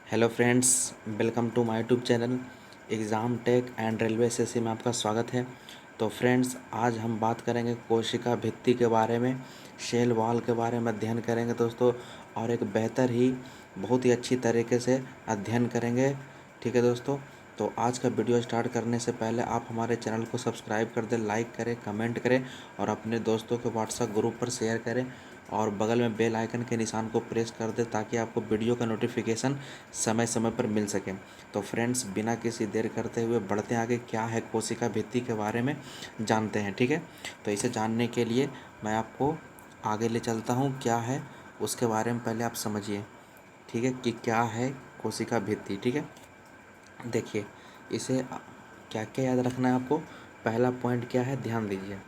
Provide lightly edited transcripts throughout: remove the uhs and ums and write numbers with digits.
Hello friends, welcome to my YouTube channel Exam Tech and railway SSC में आपका स्वागत है। तो फ्रेंड्स, आज हम बात करेंगे कोशिका भित्ति के बारे में, शेल वॉल के बारे में अध्ययन करेंगे दोस्तों, और एक बेहतर ही बहुत ही अच्छी तरीके से अध्ययन करेंगे। ठीक है दोस्तों, तो आज का वीडियो स्टार्ट करने से पहले आप हमारे चैनल को सब्सक्राइब कर दें, लाइक करें, कमेंट करें और अपने दोस्तों के व्हाट्सएप ग्रुप पर शेयर करें और बगल में बेल आइकन के निशान को प्रेस कर दें ताकि आपको वीडियो का नोटिफिकेशन समय समय पर मिल सके। तो फ्रेंड्स, बिना किसी देर करते हुए बढ़ते हैं आगे। क्या है कोशिका भित्ति के बारे में जानते हैं। ठीक है, तो इसे जानने के लिए मैं आपको आगे ले चलता हूँ। क्या है उसके बारे में पहले आप समझिए, ठीक है, कि क्या है कोशिका भित्ति। ठीक है, देखिए इसे क्या क्या याद रखना है आपको। पहला पॉइंट क्या है, ध्यान दीजिए।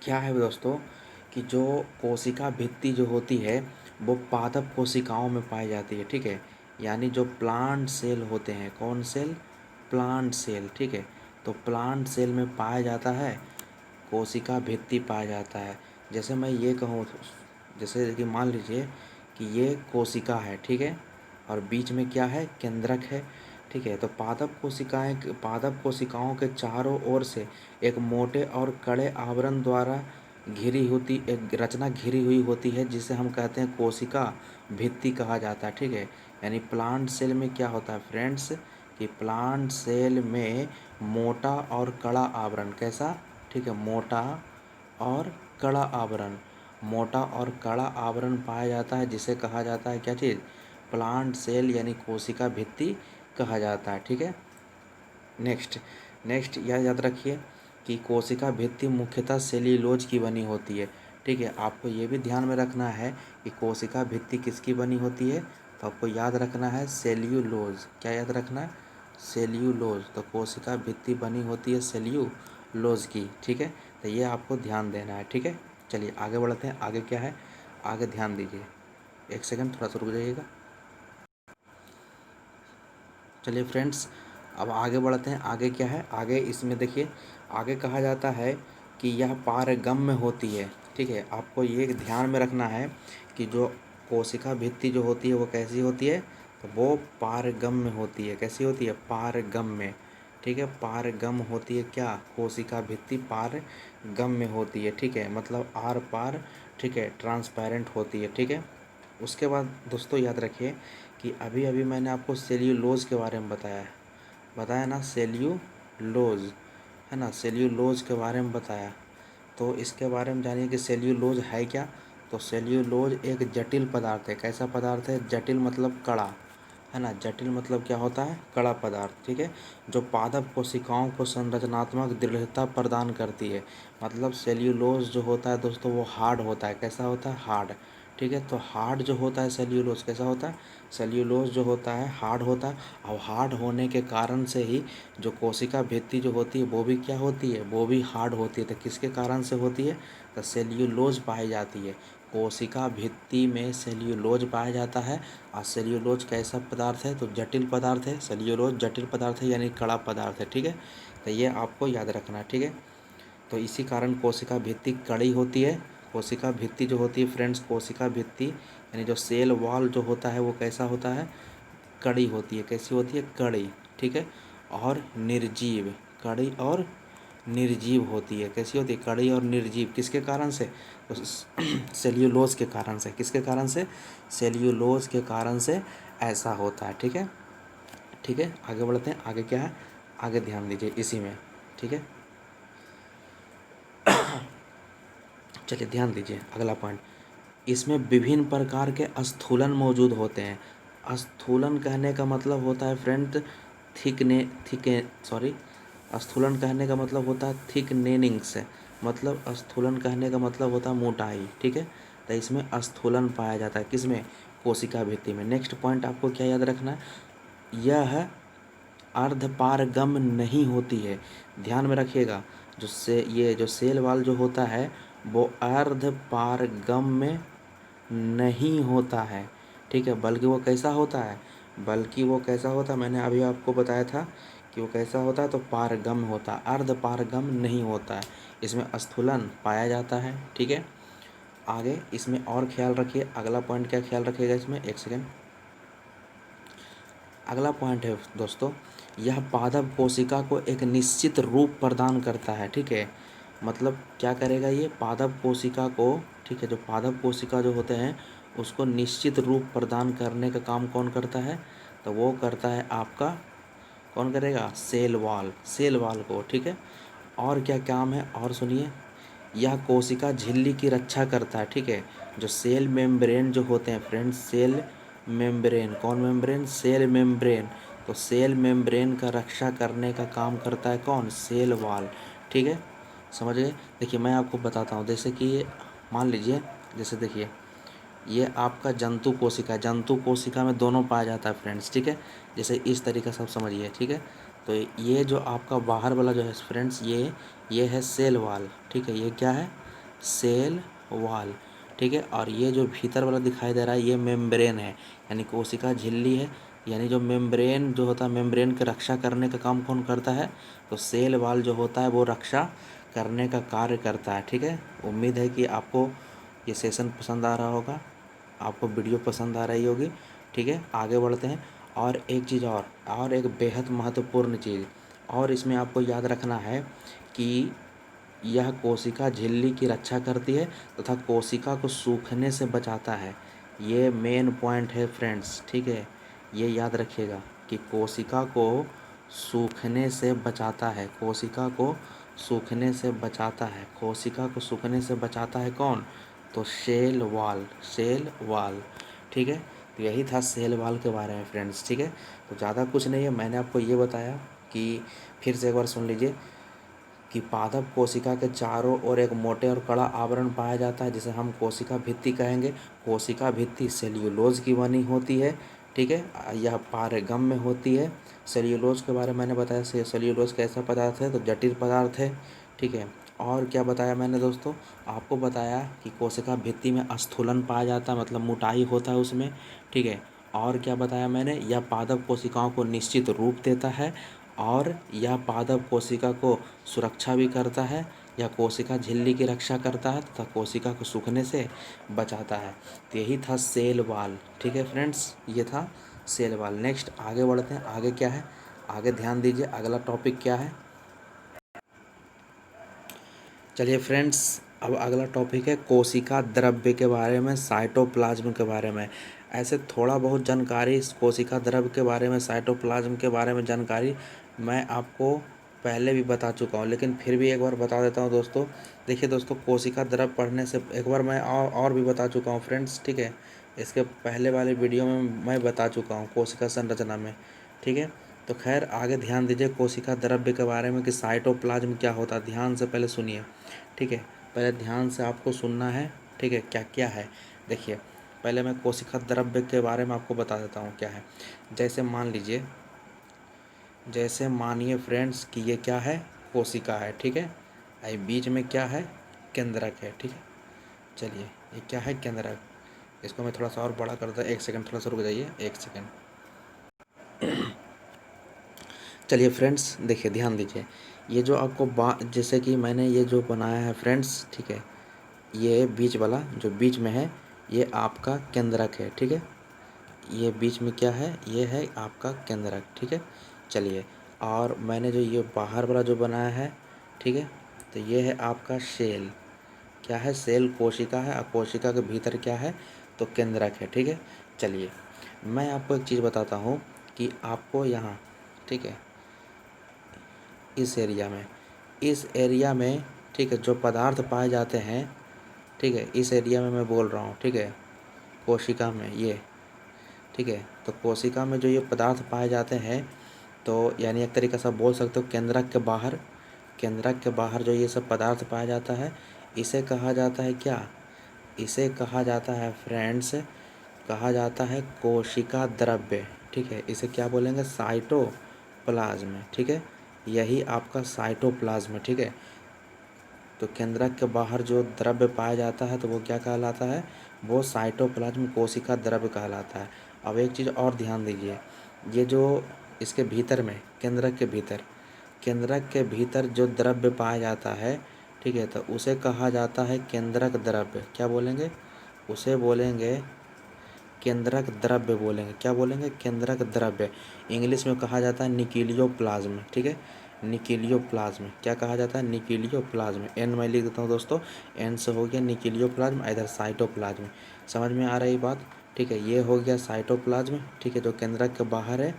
क्या है दोस्तों कि जो कोशिका भित्ति जो होती है वो पादप कोशिकाओं में पाई जाती है। ठीक है, यानी जो प्लांट सेल होते हैं, कौन सेल, प्लांट सेल। ठीक है, तो प्लांट सेल में पाया जाता है, कोशिका भित्ति पाया जाता है। जैसे मैं ये कहूँ, जैसे कि मान लीजिए कि ये कोशिका है, ठीक है, और बीच में क्या है, केंद्रक है। ठीक है, तो पादप कोशिकाओं के चारों ओर से एक मोटे और कड़े आवरण द्वारा घिरी होती एक रचना घिरी हुई होती है, जिसे हम कहते हैं कोशिका भित्ति कहा जाता है। ठीक है, यानी प्लांट सेल में क्या होता है फ्रेंड्स, कि प्लांट सेल में मोटा और कड़ा आवरण, कैसा, ठीक है, मोटा और कड़ा आवरण पाया जाता है, जिसे कहा जाता है क्या चीज़, प्लांट सेल, यानी कोशिका भित्ति कहा जाता है। ठीक है, नेक्स्ट नेक्स्ट यह याद रखिए कि कोशिका भित्ति मुख्यतः सेल्यूलोज की बनी होती है। ठीक है, आपको ये भी ध्यान में रखना है कि कोशिका भित्ति किसकी बनी होती है, तो आपको याद रखना है सेल्यूलोज। क्या याद रखना है, सेल्यूलोज। तो कोशिका भित्ति बनी होती है सेल्यूलोज की। ठीक है, तो ये आपको ध्यान देना है। ठीक है, चलिए आगे बढ़ते हैं। आगे क्या है, आगे ध्यान दीजिए, एक सेकंड थोड़ा सा रुक जाइएगा। चलिए फ्रेंड्स, अब आगे बढ़ते हैं। आगे क्या है, आगे इसमें देखिए, आगे कहा जाता है कि यह पारगम्य होती है। ठीक है, आपको ये ध्यान में रखना है कि जो कोशिका भित्ति जो होती है वो कैसी होती है, तो वो पारगम्य होती है। कैसी होती है, पारगम्य। ठीक है, पारगम्य होती है क्या, कोशिका भित्ति पारगम्य होती है। ठीक है, मतलब आर पार, ठीक है, ट्रांसपेरेंट होती है। ठीक है, उसके बाद दोस्तों याद रखिए कि अभी अभी मैंने आपको सेल्यूलोज के बारे में बताया ना, सेल्यूलोज, है ना, सेल्यूलोज के बारे में बताया। तो इसके बारे में जानिए कि सेल्यूलोज है क्या। तो सेल्यूलोज एक जटिल पदार्थ है। कैसा पदार्थ है, जटिल मतलब कड़ा, है ना, जटिल मतलब क्या होता है, कड़ा पदार्थ। ठीक है, जो पादप कोशिकाओं को संरचनात्मक दृढ़ता प्रदान करती है। मतलब सेल्यूलोज जो होता है दोस्तों वो हार्ड होता है। कैसा होता है, हार्ड। ठीक है, तो हार्ड जो होता है सेल्यूलोज, कैसा होता है, सेल्यूलोज जो होता है हार्ड होता है। और हार्ड होने के कारण से ही जो कोशिका भित्ति जो होती है वो भी क्या होती है, वो भी हार्ड होती है। तो किसके कारण से होती है, तो सेल्यूलोज पाई जाती है। कोशिका भित्ति में सेल्यूलोज पाया जाता है। और सेल्यूलोज कैसा पदार्थ है, तो जटिल पदार्थ है। सेल्यूलोज जटिल पदार्थ है, यानी कड़ा पदार्थ है। ठीक है, तो ये आपको याद रखना है। ठीक है, तो इसी कारण कोशिका भित्ति कड़ी होती है। कोशिका भित्ति जो होती है फ्रेंड्स, कोशिका भित्ति यानी जो सेल वॉल जो होता है वो कैसा होता है, कड़ी होती है। कैसी होती है, कड़ी। ठीक है, और निर्जीव, कड़ी और निर्जीव होती है। कैसी होती है, कड़ी और निर्जीव। किसके कारण से, सेल्यूलोज के कारण से। किसके कारण से, सेल्यूलोज के कारण से ऐसा होता है। ठीक है, ठीक है, आगे बढ़ते हैं। आगे क्या है, आगे ध्यान दीजिए इसी में। ठीक है, चलिए ध्यान दीजिए अगला पॉइंट। इसमें विभिन्न प्रकार के स्थूलन मौजूद होते हैं। स्थूलन कहने का मतलब होता है फ्रेंड थिकने थिके सॉरी स्थूलन कहने का मतलब होता है थिकनेनिंग से, मतलब स्थूलन कहने का मतलब होता है मोटाई। ठीक है, तो इसमें स्थूलन पाया जाता है किसमें, कोशिका भित्ति में। नेक्स्ट पॉइंट आपको क्या याद रखना है, यह अर्धपारगम्य नहीं होती है। ध्यान में रखिएगा, ये जो सेल वाल जो होता है वो अर्धपारगम्य नहीं होता है। ठीक है, बल्कि वो कैसा होता है, मैंने अभी आपको बताया था कि वो कैसा होता है, तो पारगम्य होता है, अर्ध पारगम्य नहीं होता है। इसमें स्थूलन पाया जाता है। ठीक है, आगे इसमें और ख्याल रखिए। अगला पॉइंट क्या ख्याल रखिएगा इसमें, एक सेकेंड। अगला पॉइंट है दोस्तों, यह पादप कोशिका को एक निश्चित रूप प्रदान करता है। ठीक है, मतलब क्या करेगा ये पादप कोशिका को, ठीक है, जो पादप कोशिका जो होते हैं उसको निश्चित रूप प्रदान करने का काम कौन करता है, तो वो करता है आपका, कौन करेगा, सेल वाल को। ठीक है, और क्या काम है, और सुनिए, यह कोशिका झिल्ली की रक्षा करता है। ठीक है, जो सेल मेम्ब्रेन जो होते हैं फ्रेंड्स, सेल मेम्ब्रेन, कौन मेम्ब्रेन, सेल मेम्ब्रेन, तो सेल मेम्ब्रेन का रक्षा करने का काम करता है कौन, सेल वाल। ठीक है, समझ गए। देखिए मैं आपको बताता हूँ, जैसे कि मान लीजिए, जैसे देखिए ये आपका जंतु कोशिका, जंतु कोशिका में दोनों पाया जाता है फ्रेंड्स। ठीक है, जैसे इस तरीके से आप समझिए। ठीक है, तो ये जो आपका बाहर वाला जो है फ्रेंड्स, ये है सेल वाल। ठीक है, ये क्या है, सेल वाल। ठीक है, और ये जो भीतर वाला दिखाई दे रहा है ये मेम्ब्रेन है, यानी कोशिका झिल्ली है। यानी जो मेम्ब्रेन जो होता है, मेम्ब्रेन की रक्षा करने का काम कौन करता है, तो सेल वाल जो होता है वो रक्षा करने का कार्य करता है। ठीक है, उम्मीद है कि आपको ये सेशन पसंद आ रहा होगा, आपको वीडियो पसंद आ रही होगी। ठीक है, आगे बढ़ते हैं। और एक चीज़ और एक बेहद महत्वपूर्ण चीज़ और इसमें आपको याद रखना है कि यह कोशिका झिल्ली की रक्षा करती है तथा कोशिका को सूखने से बचाता है। ये मेन पॉइंट है फ्रेंड्स। ठीक है, ये याद रखिएगा कि कोशिका को सूखने से बचाता है, कोशिका को सूखने से बचाता है, कोशिका को सूखने से बचाता है कौन, तो सेल वाल, सेल वाल। ठीक है, तो यही था सेल वाल के बारे में फ्रेंड्स। ठीक है, तो ज़्यादा कुछ नहीं है, मैंने आपको ये बताया कि फिर से एक बार सुन लीजिए कि पादप कोशिका के चारों ओर एक मोटे और कड़ा आवरण पाया जाता है जिसे हम कोशिका भित्ति कहेंगे। कोशिका भित्ति सेल्यूलोज की बनी होती है। ठीक है, यह पारगम में होती है। सेल्यूलोज के बारे में मैंने बताया, सेल्यूलोज कैसा पदार्थ है, तो जटिल पदार्थ है। ठीक है, और क्या बताया मैंने दोस्तों, आपको बताया कि कोशिका भित्ति में स्थूलन पाया जाता है, मतलब मोटाई होता है उसमें। ठीक है, और क्या बताया मैंने, यह पादप कोशिकाओं को निश्चित रूप देता है और यह पादप कोशिका को सुरक्षा भी करता है। यह कोशिका झिल्ली की रक्षा करता है तथा कोशिका को सूखने से बचाता है। तो यही था सेल वाल। ठीक है फ्रेंड्स, ये था सेल वाल। नेक्स्ट आगे बढ़ते हैं, आगे क्या है, आगे ध्यान दीजिए, अगला टॉपिक क्या है। चलिए फ्रेंड्स, अब अगला टॉपिक है कोशिका द्रव्य के बारे में, साइटोप्लाज्म के बारे में। ऐसे थोड़ा बहुत जानकारी इस कोशिका द्रव्य के बारे में, साइटोप्लाज्म के बारे में जानकारी मैं आपको पहले भी बता चुका हूँ, लेकिन फिर भी एक बार बता देता हूँ दोस्तों। देखिए दोस्तों, कोशिका द्रव्य पढ़ने से एक बार मैं और भी बता चुका हूँ फ्रेंड्स। ठीक है, इसके पहले वाले वीडियो में मैं बता चुका हूँ कोशिका संरचना में। ठीक है, तो खैर आगे ध्यान दीजिए कोशिका द्रव्य के बारे में कि साइटोप्लाज्म क्या होता है, ध्यान से पहले सुनिए। ठीक है, पहले ध्यान से आपको सुनना है। ठीक है, क्या क्या है, देखिए पहले मैं कोशिका द्रव्य के बारे में आपको बता देता हूँ क्या है। जैसे मान लीजिए, जैसे मानिए फ्रेंड्स कि ये क्या है, कोशिका है। ठीक है, ये बीच में क्या है, केंद्रक है। ठीक है, चलिए ये क्या है, केंद्रक। इसको मैं थोड़ा सा और बड़ा कर देता, एक सेकंड, थोड़ा सा रुक जाइए, एक सेकंड। चलिए फ्रेंड्स, देखिए ध्यान दीजिए, ये जो आपको जैसे कि मैंने ये जो बनाया है फ्रेंड्स, ठीक है, ये बीच वाला जो बीच में है ये आपका केंद्रक है। ठीक है, ये बीच में क्या है, ये है आपका केंद्रक। ठीक है, चलिए, और मैंने जो ये बाहर वाला जो बनाया है, ठीक है, तो ये है आपका सेल। क्या है, सेल कोशिका है, और कोशिका के भीतर क्या है, तो केंद्रक है। ठीक है, चलिए मैं आपको एक चीज़ बताता हूँ कि आपको यहाँ, ठीक है, इस एरिया में, ठीक है, जो पदार्थ पाए जाते हैं, ठीक है, इस एरिया में मैं बोल रहा हूँ, ठीक है, कोशिका में ये, ठीक है, तो कोशिका में जो ये पदार्थ पाए जाते हैं, तो यानी एक तरीके से आप बोल सकते हो केंद्रक के बाहर जो ये सब पदार्थ पाया जाता है, इसे कहा जाता है क्या, इसे कहा जाता है फ्रेंड्स, कहा जाता है कोशिका द्रव्य। ठीक है, इसे क्या बोलेंगे, साइटोप्लाज्म। ठीक है, यही आपका साइटोप्लाज्म है। ठीक है, तो केंद्रक के बाहर जो द्रव्य पाया जाता है तो वो क्या कहलाता है, वो साइटोप्लाज्म कोशिका द्रव्य कहलाता है। अब एक चीज़ और ध्यान दीजिए, ये जो इसके भीतर में केंद्रक के भीतर जो द्रव्य पाया जाता है, ठीक है, तो उसे कहा जाता है केंद्रक द्रव्य। क्या बोलेंगे, उसे बोलेंगे केंद्रक द्रव्य बोलेंगे। क्या बोलेंगे? केंद्रक द्रव्य। इंग्लिश में कहा जाता है निक्लियोप्लाज्म, ठीक है, निक्लियोप्लाज्म। क्या कहा जाता है? निक्लियोप्लाज्म। एन मैं लिख देता हूँ दोस्तों, एन से हो गया निक्लियोप्लाज्म, इधर साइटोप्लाज्म। समझ में आ रही बात? ठीक है, ये हो गया साइटोप्लाज्म, ठीक है, जो केंद्रक के बाहर है,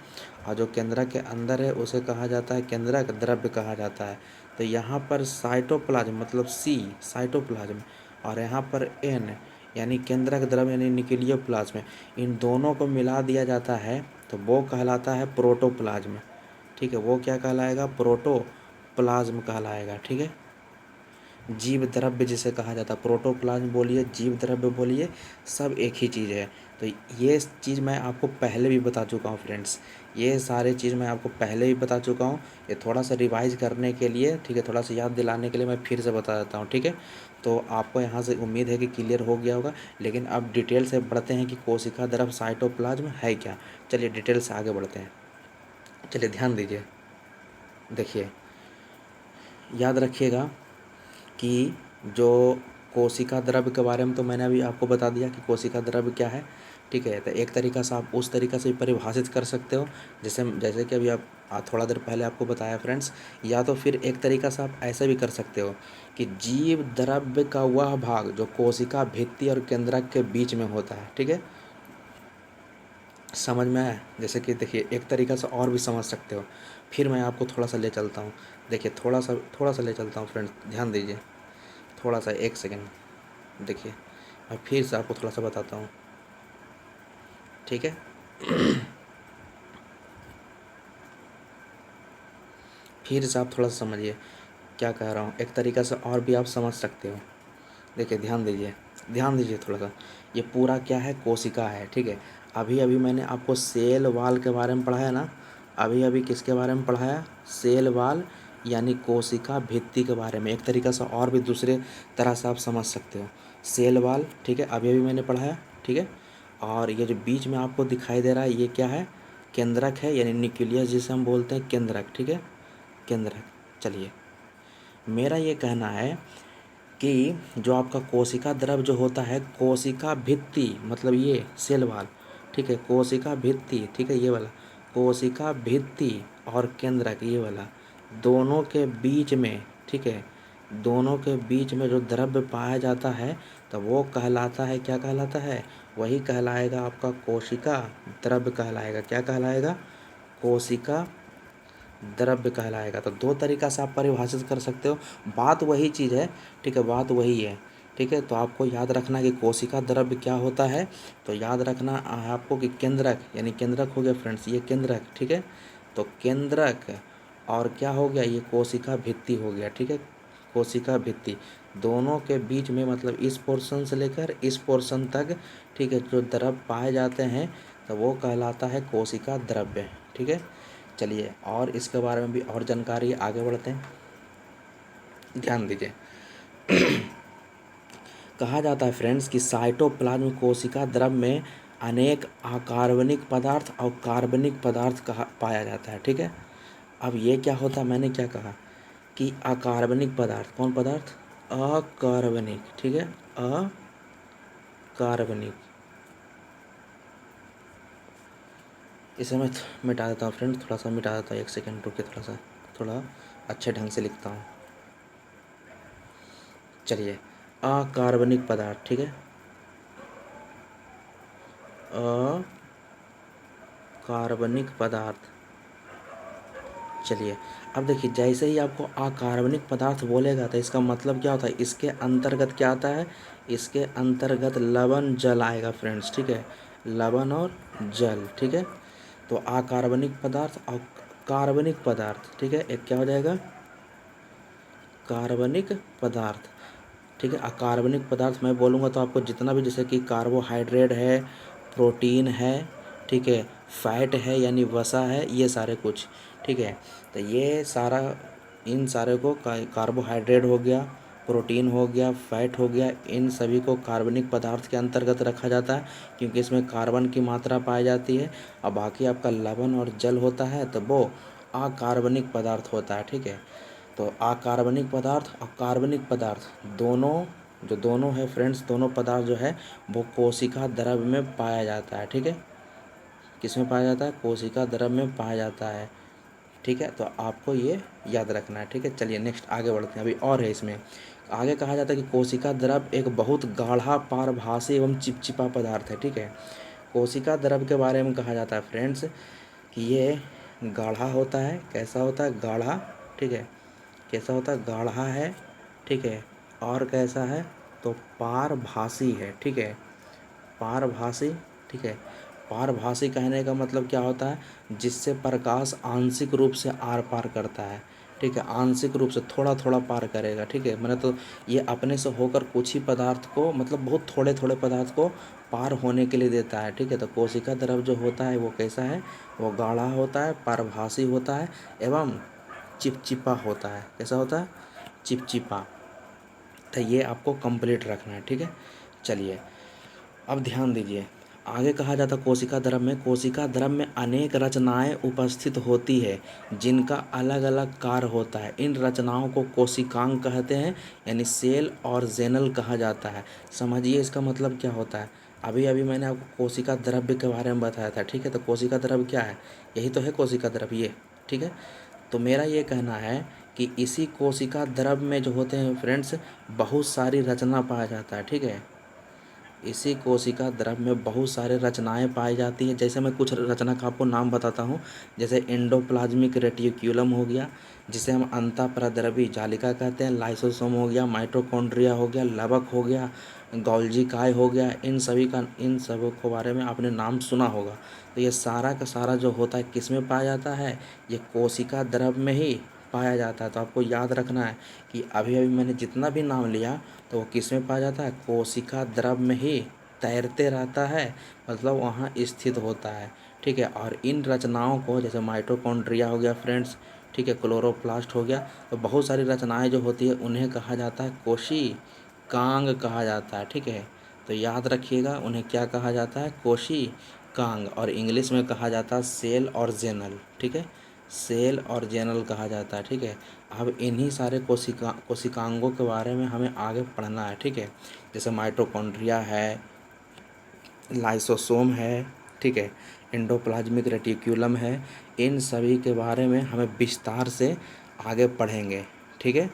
और जो केंद्रक के अंदर है उसे कहा जाता है केंद्रक द्रव्य कहा जाता है। तो यहाँ पर साइटोप्लाज्म मतलब सी साइटोप्लाज्म, और यहाँ पर एन यानी केंद्रक द्रव्य यानी निक्लियोप्लाज्म, इन दोनों को मिला दिया जाता है तो वो कहलाता है प्रोटोप्लाज्म। ठीक है, वो क्या कहलाएगा? प्रोटोप्लाज्म कहलाएगा। ठीक है, जीव द्रव्य जिसे कहा जाता है, प्रोटोप्लाज्म बोलिए, जीव द्रव्य बोलिए, सब एक ही चीज़ है। तो ये चीज़ मैं आपको पहले भी बता चुका हूँ फ्रेंड्स, ये सारे चीज़ मैं आपको पहले भी बता चुका हूँ। ये थोड़ा सा रिवाइज करने के लिए, ठीक है, थोड़ा सा याद दिलाने के लिए मैं फिर से बता देता हूँ। ठीक है, तो आपको यहाँ से उम्मीद है कि क्लियर हो गया होगा। लेकिन अब डिटेल से बढ़ते हैं कि कोशिका द्रव्य साइटोप्लाज्म है क्या। चलिए डिटेल से आगे बढ़ते हैं। चलिए ध्यान दीजिए, देखिए, याद रखिएगा कि जो कोशिका द्रव्य के बारे में तो मैंने अभी आपको बता दिया कि कोशिका द्रव्य क्या है। ठीक है, तो एक तरीका से आप उस तरीका से परिभाषित कर सकते हो, जैसे जैसे कि अभी आप थोड़ा देर पहले आपको बताया फ्रेंड्स। या तो फिर एक तरीका से आप ऐसा भी कर सकते हो कि जीव द्रव्य का वह भाग जो कोशिका भित्ति और केंद्रक के बीच में होता है। ठीक है, समझ में आया? जैसे कि देखिए, एक तरीका से और भी समझ सकते हो, फिर मैं आपको थोड़ा सा ले चलता हूँ। देखिए, थोड़ा सा ले चलता हूँ फ्रेंड्स, ध्यान दीजिए, थोड़ा सा, एक सेकेंड। देखिए, मैं फिर से आपको थोड़ा सा बताता हूँ। ठीक है, फिर से आप थोड़ा सा समझिए क्या कह रहा हूँ, एक तरीका से और भी आप समझ सकते हो। देखिए, ध्यान दीजिए थोड़ा सा। ये पूरा क्या है? कोशिका है। ठीक है, अभी अभी मैंने आपको सेल वाल के बारे में पढ़ाया ना, अभी अभी किसके बारे में पढ़ाया? सेल वाल यानी कोशिका भित्ति के बारे में। एक तरीका से और भी दूसरे तरह से आप समझ सकते हो, सेल वाल। ठीक है, अभी अभी मैंने पढ़ाया। ठीक है, और ये जो बीच में आपको दिखाई दे रहा है ये क्या है? केंद्रक है, यानी न्यूक्लियस जिसे हम बोलते हैं केंद्रक। ठीक है, केंद्रक। चलिए, मेरा ये कहना है कि जो आपका कोशिका द्रव्य जो होता है, कोशिका भित्ति मतलब ये सेल वाल, ठीक है, कोशिका भित्ति, ठीक है, ये वाला कोशिका भित्ति और केंद्रक ये वाला, दोनों के बीच में, ठीक है, दोनों के बीच में जो द्रव्य पाया जाता है तो वो कहलाता है, क्या कहलाता है? वही कहलाएगा आपका कोशिका द्रव्य कहलाएगा। क्या कहलाएगा? कोशिका द्रव्य कहलाएगा। तो दो तरीका से आप परिभाषित कर सकते हो, बात वही चीज़ है। ठीक है, बात वही है। ठीक है, तो आपको याद रखना कि कोशिका द्रव्य क्या होता है, तो याद रखना आपको कि केंद्रक यानी केंद्रक हो गया फ्रेंड्स, ये केंद्रक। ठीक है, तो केंद्रक और क्या हो गया? ये कोशिका भित्ति हो गया। ठीक है, कोशिका भित्ति, दोनों के बीच में मतलब इस पोर्शन से लेकर इस पोर्शन तक, ठीक है, जो द्रव्य पाए जाते हैं तो वो कहलाता है कोशिका द्रव्य। ठीक है, चलिए, और इसके बारे में भी और जानकारी, आगे बढ़ते हैं। ध्यान दीजिए, कहा जाता है फ्रेंड्स कि साइटोप्लाज्म कोशिका द्रव्य में अनेक अकार्बनिक पदार्थ और कार्बनिक पदार्थ कहा पाया जाता है। ठीक है, अब ये क्या होता है? मैंने क्या कहा कि अकार्बनिक पदार्थ, कौन पदार्थ? अकार्बनिक। ठीक है, अकार्बनिक। इसे मैं मिटा देता हूँ फ्रेंड, थोड़ा सा मिटा देता हूँ, एक सेकेंड रुकिए, थोड़ा अच्छे ढंग से लिखता हूँ। चलिए, अकार्बनिक पदार्थ, ठीक है, अकार्बनिक पदार्थ। चलिए, अब देखिए, जैसे ही आपको अकार्बनिक पदार्थ बोलेगा तो इसका मतलब क्या होता है? इसके अंतर्गत क्या आता है? इसके अंतर्गत लवण जल आएगा फ्रेंड्स। ठीक है, लवण और जल। ठीक है, तो अकार्बनिक पदार्थ और कार्बनिक पदार्थ, ठीक है, एक क्या हो जाएगा? कार्बनिक पदार्थ। ठीक है, अकार्बनिक पदार्थ मैं बोलूँगा तो आपको जितना भी, जैसे कि कार्बोहाइड्रेट है, प्रोटीन है, ठीक है, फैट है यानी वसा है, ये सारे कुछ। ठीक है, तो ये सारा, इन सारे को कार्बोहाइड्रेट हो गया, प्रोटीन हो गया, फैट हो गया, इन सभी को कार्बनिक पदार्थ के अंतर्गत रखा जाता है, क्योंकि इसमें कार्बन की मात्रा पाई जाती है। और बाकी आपका लवण और जल होता है तो वो अकार्बनिक पदार्थ होता है। ठीक है, तो अकार्बनिक पदार्थ और कार्बनिक पदार्थ दोनों जो दोनों है फ्रेंड्स, दोनों पदार्थ जो है वो कोशिका द्रव्य में पाया जाता है। ठीक है, किस में पाया जाता है? कोशिका द्रव्य में पाया जाता है। ठीक है, तो आपको ये याद रखना है। ठीक है, चलिए नेक्स्ट आगे बढ़ते हैं। अभी और है इसमें, आगे कहा जाता है कि कोशिका द्रव्य एक बहुत गाढ़ा, पारभासी एवं चिपचिपा पदार्थ है। ठीक है, कोशिका द्रव्य के बारे में कहा जाता है फ्रेंड्स कि ये गाढ़ा होता है। कैसा होता है? गाढ़ा। ठीक है, कैसा होता है? गाढ़ा है। ठीक है, और कैसा है? तो पारभासी है। ठीक है, पारभासी। ठीक है, पारभासी कहने का मतलब क्या होता है? जिससे प्रकाश आंशिक रूप से आर पार करता है। ठीक है, आंशिक रूप से थोड़ा थोड़ा पार करेगा। ठीक है, मैंने तो ये अपने से होकर कुछ ही पदार्थ को, मतलब बहुत थोड़े थोड़े पदार्थ को पार होने के लिए देता है। ठीक है, तो कोशिका द्रव जो होता है वो कैसा है? वो गाढ़ा होता है, पारभासी होता है एवं चिपचिपा होता है। कैसा होता है? चिपचिपा। तो ये आपको कंप्लीट रखना है। ठीक है, चलिए अब ध्यान दीजिए। आगे कहा जाता कोशिका द्रव्य में, कोशिका द्रव्य में अनेक रचनाएं उपस्थित होती है जिनका अलग अलग कार्य होता है। इन रचनाओं को कोशिकांग कहते हैं, यानी सेल और जेनल कहा जाता है। समझिए इसका मतलब क्या होता है। अभी अभी मैंने आपको कोशिका द्रव्य के बारे में बताया था। ठीक है, तो कोशिका द्रव्य क्या है? यही तो है कोशिका द्रव्य ये। ठीक है, तो मेरा ये कहना है कि इसी कोशिका द्रव्य में जो होते हैं फ्रेंड्स, बहुत सारी रचना पाया जाता है। ठीक है, इसी कोशिका द्रव्य में बहुत सारे रचनाएं पाई जाती हैं। जैसे मैं कुछ रचना का आपको नाम बताता हूँ। जैसे एंडोप्लाज्मिक रेटिक्यूलम हो गया, जिसे हम अंतःप्रद्रवी जालिका कहते हैं। लाइसोसोम हो गया, माइटोकॉन्ड्रिया हो गया, लवक हो गया, गोल्जी काय हो गया। इन सब के बारे में आपने नाम सुना होगा। तो ये सारा का सारा जो होता है किस में पाया जाता है? ये कोशिका द्रव्य में ही पाया जाता है। तो आपको याद रखना है कि अभी अभी मैंने जितना भी नाम लिया तो वो किस में पाया जाता है? कोशिका द्रव्य में ही तैरते रहता है, मतलब वहाँ स्थित होता है। ठीक है, और इन रचनाओं को, जैसे माइटोकॉन्ड्रिया हो गया फ्रेंड्स, ठीक है, क्लोरोप्लास्ट हो गया, तो बहुत सारी रचनाएं जो होती है उन्हें कहा जाता है कोशिकांग कहा जाता है। ठीक है, तो याद रखिएगा उन्हें क्या कहा जाता है? कोशिकांग। और इंग्लिश में कहा जाता है सेल और जेनल। ठीक है, सेल और जेनल कहा जाता है। ठीक है, अब इन्हीं सारे कोशिकांगों के बारे में हमें आगे पढ़ना है। ठीक है, जैसे माइटोकॉन्ड्रिया है, लाइसोसोम है, ठीक है, एंडोप्लाज्मिक रेटिक्यूलम है। इन सभी के बारे में हमें विस्तार से आगे पढ़ेंगे। ठीक है,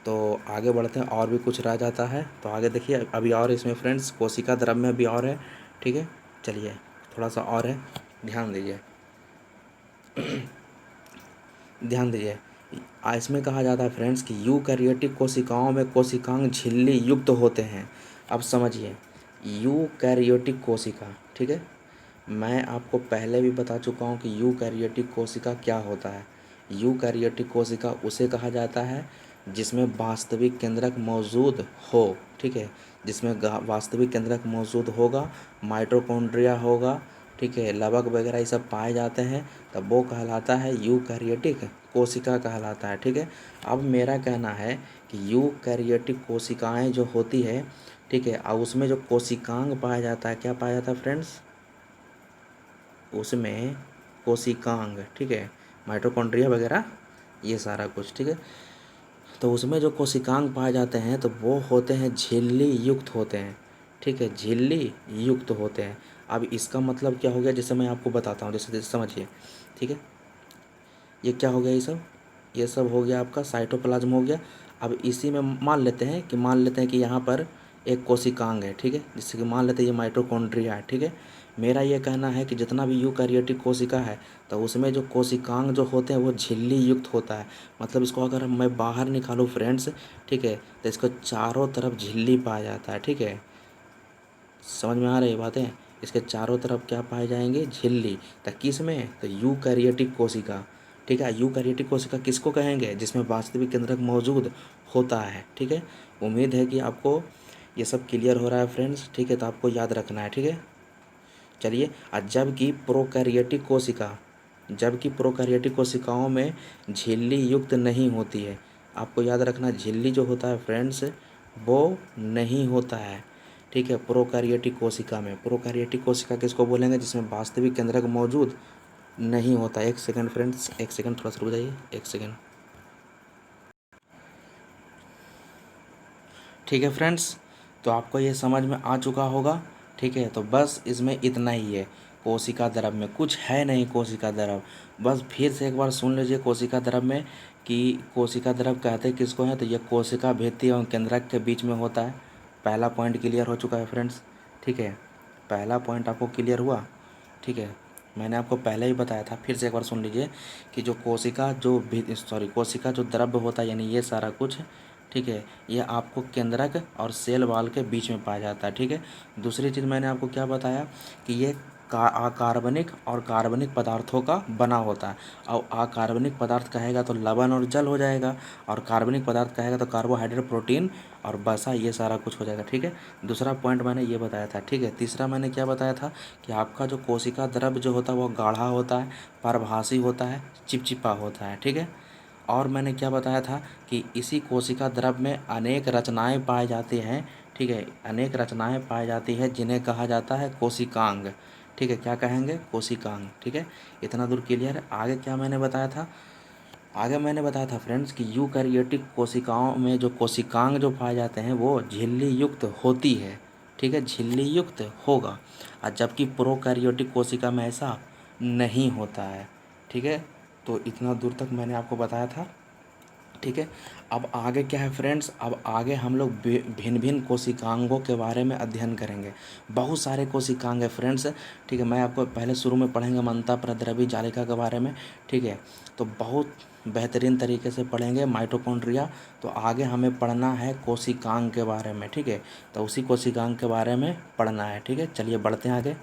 तो आगे बढ़ते हैं। और भी कुछ रह जाता है तो आगे देखिए। अभी और इसमें फ्रेंड्स कोशिका द्रव्य में भी और है। ठीक है, चलिए थोड़ा सा और है, ध्यान दीजिए। ध्यान दीजिए, इसमें कहा जाता है फ्रेंड्स कि यूकैरियोटिक कोशिकाओं में कोशिकांग झिल्ली युक्त होते हैं। अब समझिए, यूकैरियोटिक कोशिका। ठीक है, मैं आपको पहले भी बता चुका हूँ कि यूकैरियोटिक कोशिका क्या होता है। यूकैरियोटिक कोशिका उसे कहा जाता है जिसमें वास्तविक केंद्रक मौजूद हो। ठीक है, जिसमें वास्तविक केंद्रक मौजूद होगा, माइटोकॉन्ड्रिया होगा, ठीक है, लवक वगैरह ये सब पाए जाते हैं, तब वो कहलाता है यूकैरियोटिक कोशिका कहलाता है। ठीक है, अब मेरा कहना है कि यूकैरियोटिक कोशिकाएं जो होती है, ठीक है, और उसमें जो कोशिकांग पाया जाता है, क्या पाया जाता है फ्रेंड्स? उसमें कोशिकांग। ठीक है, माइटोकॉन्ड्रिया वगैरह ये सारा कुछ। ठीक है, तो उसमें जो कोशिकांग पाए जाते हैं तो वो होते हैं झिल्ली युक्त होते हैं। ठीक है, झिल्ली युक्त होते हैं। अब इसका मतलब क्या हो गया, जैसे मैं आपको बताता हूँ, जैसे जैसे समझिए। ठीक है, ये क्या हो गया? ये सब हो गया आपका साइटोप्लाज्म हो गया। अब इसी में मान लेते हैं कि यहाँ पर एक कोशिकांग है। ठीक है, जिससे कि मान लेते हैं ये माइटोकॉन्ड्रिया है। ठीक है, मेरा ये कहना है कि जितना भी यूकैरियोटिक कोशिका है तो उसमें जो कोशिकांग जो होते हैं वो झिल्ली युक्त होता है। मतलब इसको अगर मैं बाहर निकालूँ फ्रेंड्स, ठीक है, तो इसको चारों तरफ झिल्ली पाया जाता है। ठीक है, समझ में आ रही बातें? इसके चारों तरफ क्या पाए जाएंगे? झिल्ली। तो किस में? तो यूकैरियोटिक कोशिका। ठीक है, यूकैरियोटिक कोशिका किसको कहेंगे? जिसमें वास्तविक केंद्रक मौजूद होता है। ठीक है, उम्मीद है कि आपको ये सब क्लियर हो रहा है फ्रेंड्स। ठीक है, तो आपको याद रखना है। ठीक है, चलिए। जबकि प्रोकैरियोटिक कोशिकाओं में झिल्ली युक्त नहीं होती है। आपको याद रखना, झिल्ली जो होता है फ्रेंड्स वो नहीं होता है। ठीक है, प्रोकैरियोटिक कोशिका में। प्रोकैरियोटिक कोशिका किसको बोलेंगे? जिसमें वास्तविक केंद्रक मौजूद नहीं होता। एक सेकंड फ्रेंड्स, एक सेकंड, थोड़ा सा रुक जाइए, एक सेकंड। ठीक है फ्रेंड्स, तो आपको ये समझ में आ चुका होगा। ठीक है, तो बस इसमें इतना ही है। कोशिका द्रव में कुछ है नहीं, कोशिका द्रव बस फिर से एक बार सुन लीजिए। कोशिका द्रव में कि कोशिका द्रव कहते किसको हैं, तो ये कोशिका भित्ति एवं केंद्रक के बीच में होता है। पहला पॉइंट क्लियर हो चुका है फ्रेंड्स। ठीक है, पहला पॉइंट आपको क्लियर हुआ। ठीक है, मैंने आपको पहले ही बताया था, फिर से एक बार सुन लीजिए कि जो कोशिका जो भी सॉरी कोशिका जो द्रव्य होता है, यानी ये सारा कुछ, ठीक है, ये आपको केंद्रक और सेल वॉल के बीच में पाया जाता है। ठीक है, दूसरी चीज़ मैंने आपको क्या बताया कि ये अकार्बनिक और कार्बनिक पदार्थों का बना होता है। और अकार्बनिक पदार्थ कहेगा तो लवण और जल हो जाएगा, और कार्बनिक पदार्थ कहेगा तो कार्बोहाइड्रेट, प्रोटीन और वसा, ये सारा कुछ हो जाएगा। ठीक है, दूसरा पॉइंट मैंने ये बताया था। ठीक है, तीसरा मैंने क्या बताया था कि आपका जो कोशिका द्रव्य जो होता है वो गाढ़ा होता है, पारभासी होता है, चिपचिपा होता है। ठीक है, और मैंने क्या बताया था कि इसी कोशिका द्रव्य में अनेक रचनाएं पाई जाती हैं। ठीक है, अनेक रचनाएं पाई जाती है जिन्हें कहा जाता है कोशिकांग। ठीक है, क्या कहेंगे, कोशिकांग। ठीक है, इतना दूर क्लियर है। आगे क्या मैंने बताया था, आगे मैंने बताया था फ्रेंड्स कि यूकैरियोटिक कोशिकाओं में जो कोशिकांग जो पाए जाते हैं वो झिल्ली युक्त होती है। ठीक है, झिल्ली युक्त होगा, और जबकि प्रोकैरियोटिक कोशिका में ऐसा नहीं होता है। ठीक है, तो इतना दूर तक मैंने आपको बताया था। ठीक है, अब आगे क्या है फ्रेंड्स, अब आगे हम लोग भिन्न भिन्न कोशिकांगों के बारे में अध्ययन करेंगे। बहुत सारे कोशिकांग है फ्रेंड्स। ठीक है, मैं आपको पहले शुरू में पढ़ेंगे मंता प्रद्रवी जालिका के बारे में। ठीक है, तो बहुत बेहतरीन तरीके से पढ़ेंगे माइटोकॉन्ड्रिया। तो आगे हमें पढ़ना है कोशिकांग के बारे में। ठीक है, तो उसी कोशिकांग के बारे में पढ़ना है। ठीक है, चलिए बढ़ते हैं आगे।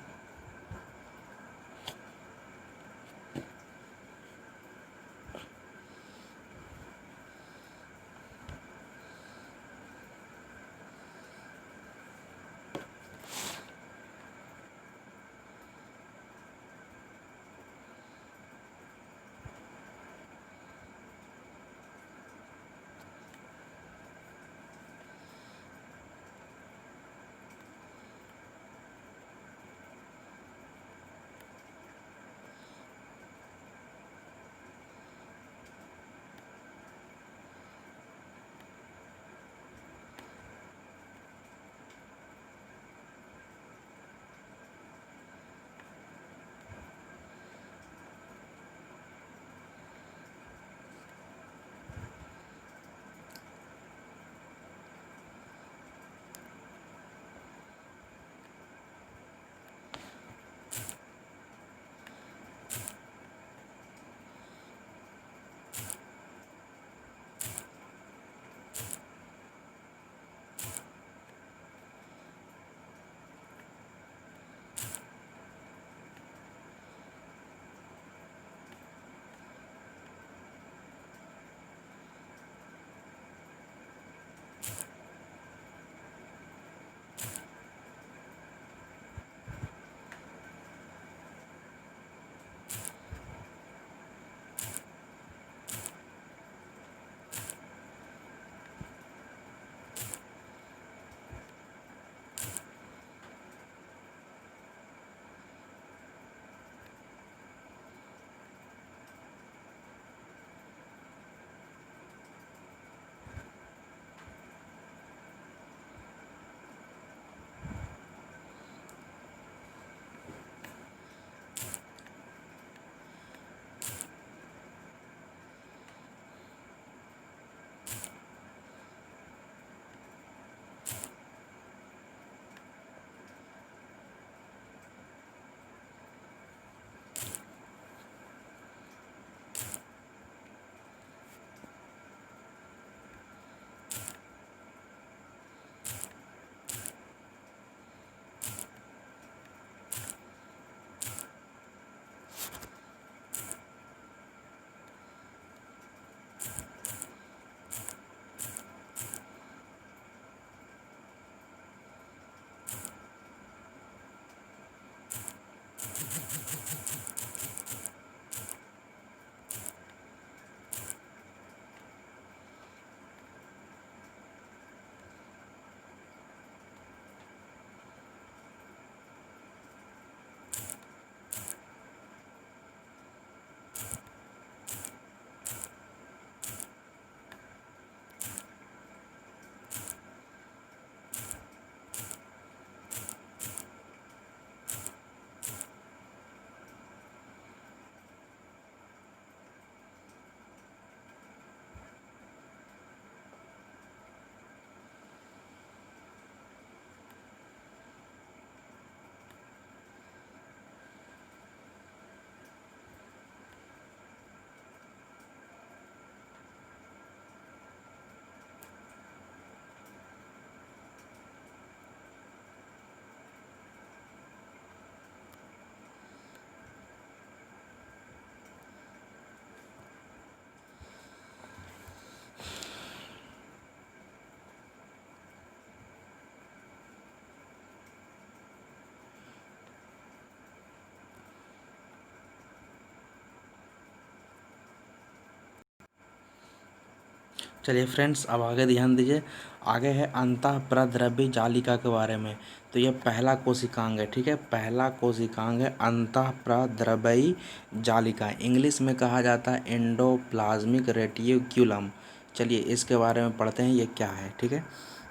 चलिए फ्रेंड्स, अब आगे ध्यान दीजिए। आगे है अंतःप्रद्रव्य जालिका के बारे में। तो ये पहला कोशिकांग है, ठीक है। पहला कोशिकांग है अंतःप्रद्रव्य जालिका, इंग्लिश में कहा जाता है एंडोप्लाज्मिक रेटिक्यूलम। चलिए इसके बारे में पढ़ते हैं, ये क्या है, ठीक है।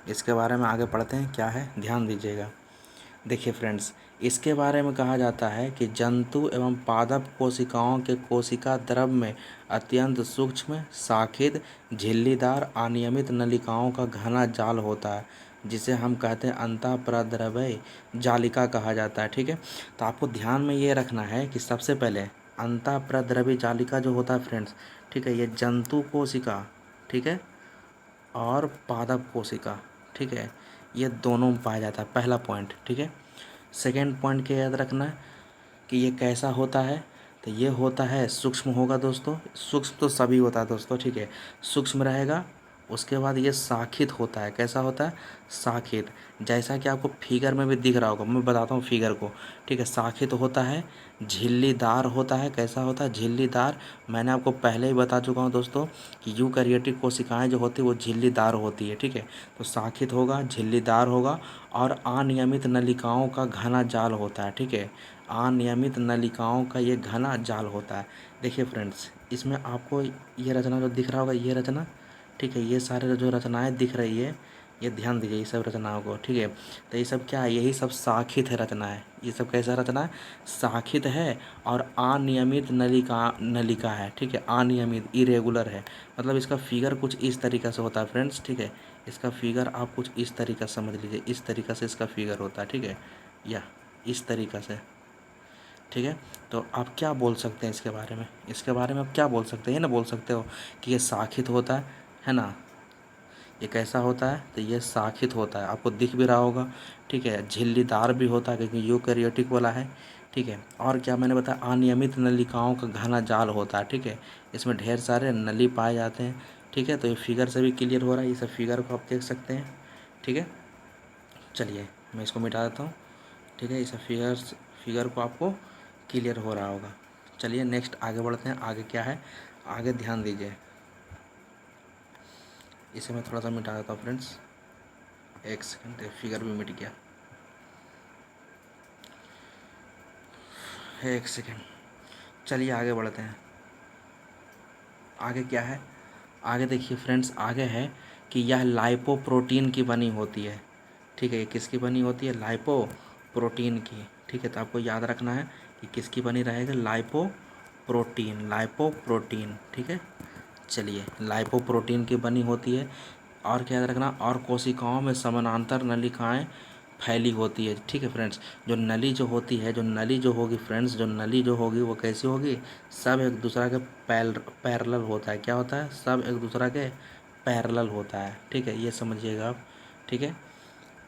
इसके बारे में आगे पढ़ते हैं क्या है, ध्यान दीजिएगा। देखिए फ्रेंड्स, इसके बारे में कहा जाता है कि जंतु एवं पादप कोशिकाओं के कोशिका द्रव में अत्यंत सूक्ष्म, शाखित, झिल्लीदार, अनियमित नलिकाओं का घना जाल होता है, जिसे हम कहते हैं अंतःप्रद्रव्य जालिका कहा जाता है, ठीक है। तो आपको ध्यान में ये रखना है कि सबसे पहले अंतःप्रद्रव्य जालिका जो होता है फ्रेंड्स, ठीक है, ये जंतु कोशिका, ठीक है, और पादप कोशिका, ठीक है, ये दोनों में पाया जाता है, पहला पॉइंट, ठीक है। सेकेंड पॉइंट क्या याद रखना है कि ये कैसा होता है, तो ये होता है सूक्ष्म होगा दोस्तों। सूक्ष्म तो सभी होता है दोस्तों, ठीक है, सूक्ष्म रहेगा। उसके बाद ये शाखित होता है, कैसा होता है, शाखित, जैसा कि आपको फिगर में भी दिख रहा होगा, मैं बताता हूँ फिगर को, ठीक है। शाखित होता है, झिल्लीदार होता है, कैसा होता है, झिल्लीदार। मैंने आपको पहले ही बता चुका हूँ दोस्तों कि यूकैरियोटिक कोशिकाएं जो होती है वो झिल्लीदार होती है, ठीक है। तो शाखित होगा, झिल्लीदार होगा, और अनियमित नलिकाओं का घना जाल होता है, ठीक है। अनियमित नलिकाओं का ये घना जाल होता है। देखिए फ्रेंड्स, इसमें आपको ये रचना जो दिख रहा होगा, ये रचना, ठीक है, ये सारे जो रचनाएं दिख रही है, ये ध्यान दीजिए, ये सब रचनाओं को, ठीक है। तो ये सब क्या है, यही सब शाखित है रचना है। ये सब कैसा रचना है, शाखित है, और अनियमित नलिका है, ठीक है, अनियमित, इरेगुलर है। मतलब इसका फिगर कुछ इस तरीक़े से होता है फ्रेंड्स, ठीक है। इसका फिगर आप कुछ इस तरीक़ा से समझ लीजिए, इस तरीक़ा से इसका फिगर होता है, ठीक है, या इस तरीक़ा से, ठीक है। तो आप क्या बोल सकते हैं इसके बारे में, इसके बारे में आप क्या बोल सकते हैं, ये ना बोल सकते हो कि ये शाखित होता है ना। ये कैसा होता है, तो ये शाखित होता है, आपको दिख भी रहा होगा, ठीक है। झिल्लीदार भी होता है क्योंकि यूकैरियोटिक वाला है, ठीक है। और क्या मैंने बताया, अनियमित नलिकाओं का घना जाल होता है, ठीक है। इसमें ढेर सारे नली पाए जाते हैं, ठीक है। तो ये फिगर से भी क्लियर हो रहा है, ये सब फिगर को आप देख सकते हैं, ठीक है। चलिए मैं इसको मिटा देता हूँ, ठीक है। इस फिगर को आपको क्लियर हो रहा होगा। चलिए नेक्स्ट आगे बढ़ते हैं। आगे क्या है, आगे ध्यान दीजिए। इसे मैं थोड़ा सा मिटा देता हूँ फ्रेंड्स, एक सेकंड, फिगर भी मिट गया, एक सेकंड। चलिए आगे बढ़ते हैं। आगे क्या है, आगे देखिए फ्रेंड्स, आगे है कि यह लाइपोप्रोटीन की बनी होती है, ठीक है। ये किसकी बनी होती है, लाइपोप्रोटीन की, ठीक है। तो आपको याद रखना है कि किसकी बनी रहेगी, लाइपोप्रोटीन, लाइपोप्रोटीन, ठीक है। चलिए लाइपोप्रोटीन की बनी होती है। और क्या याद रखना, और कोशिकाओं में समानांतर नलिकाएं फैली होती है, ठीक है फ्रेंड्स। जो नली जो होती है, जो नली जो होगी फ्रेंड्स, जो नली जो होगी वो कैसी होगी, सब एक दूसरा के पैरेलल होता है, क्या होता है, सब एक दूसरा के पैरेलल होता है, ठीक है। ये समझिएगा आप, ठीक है।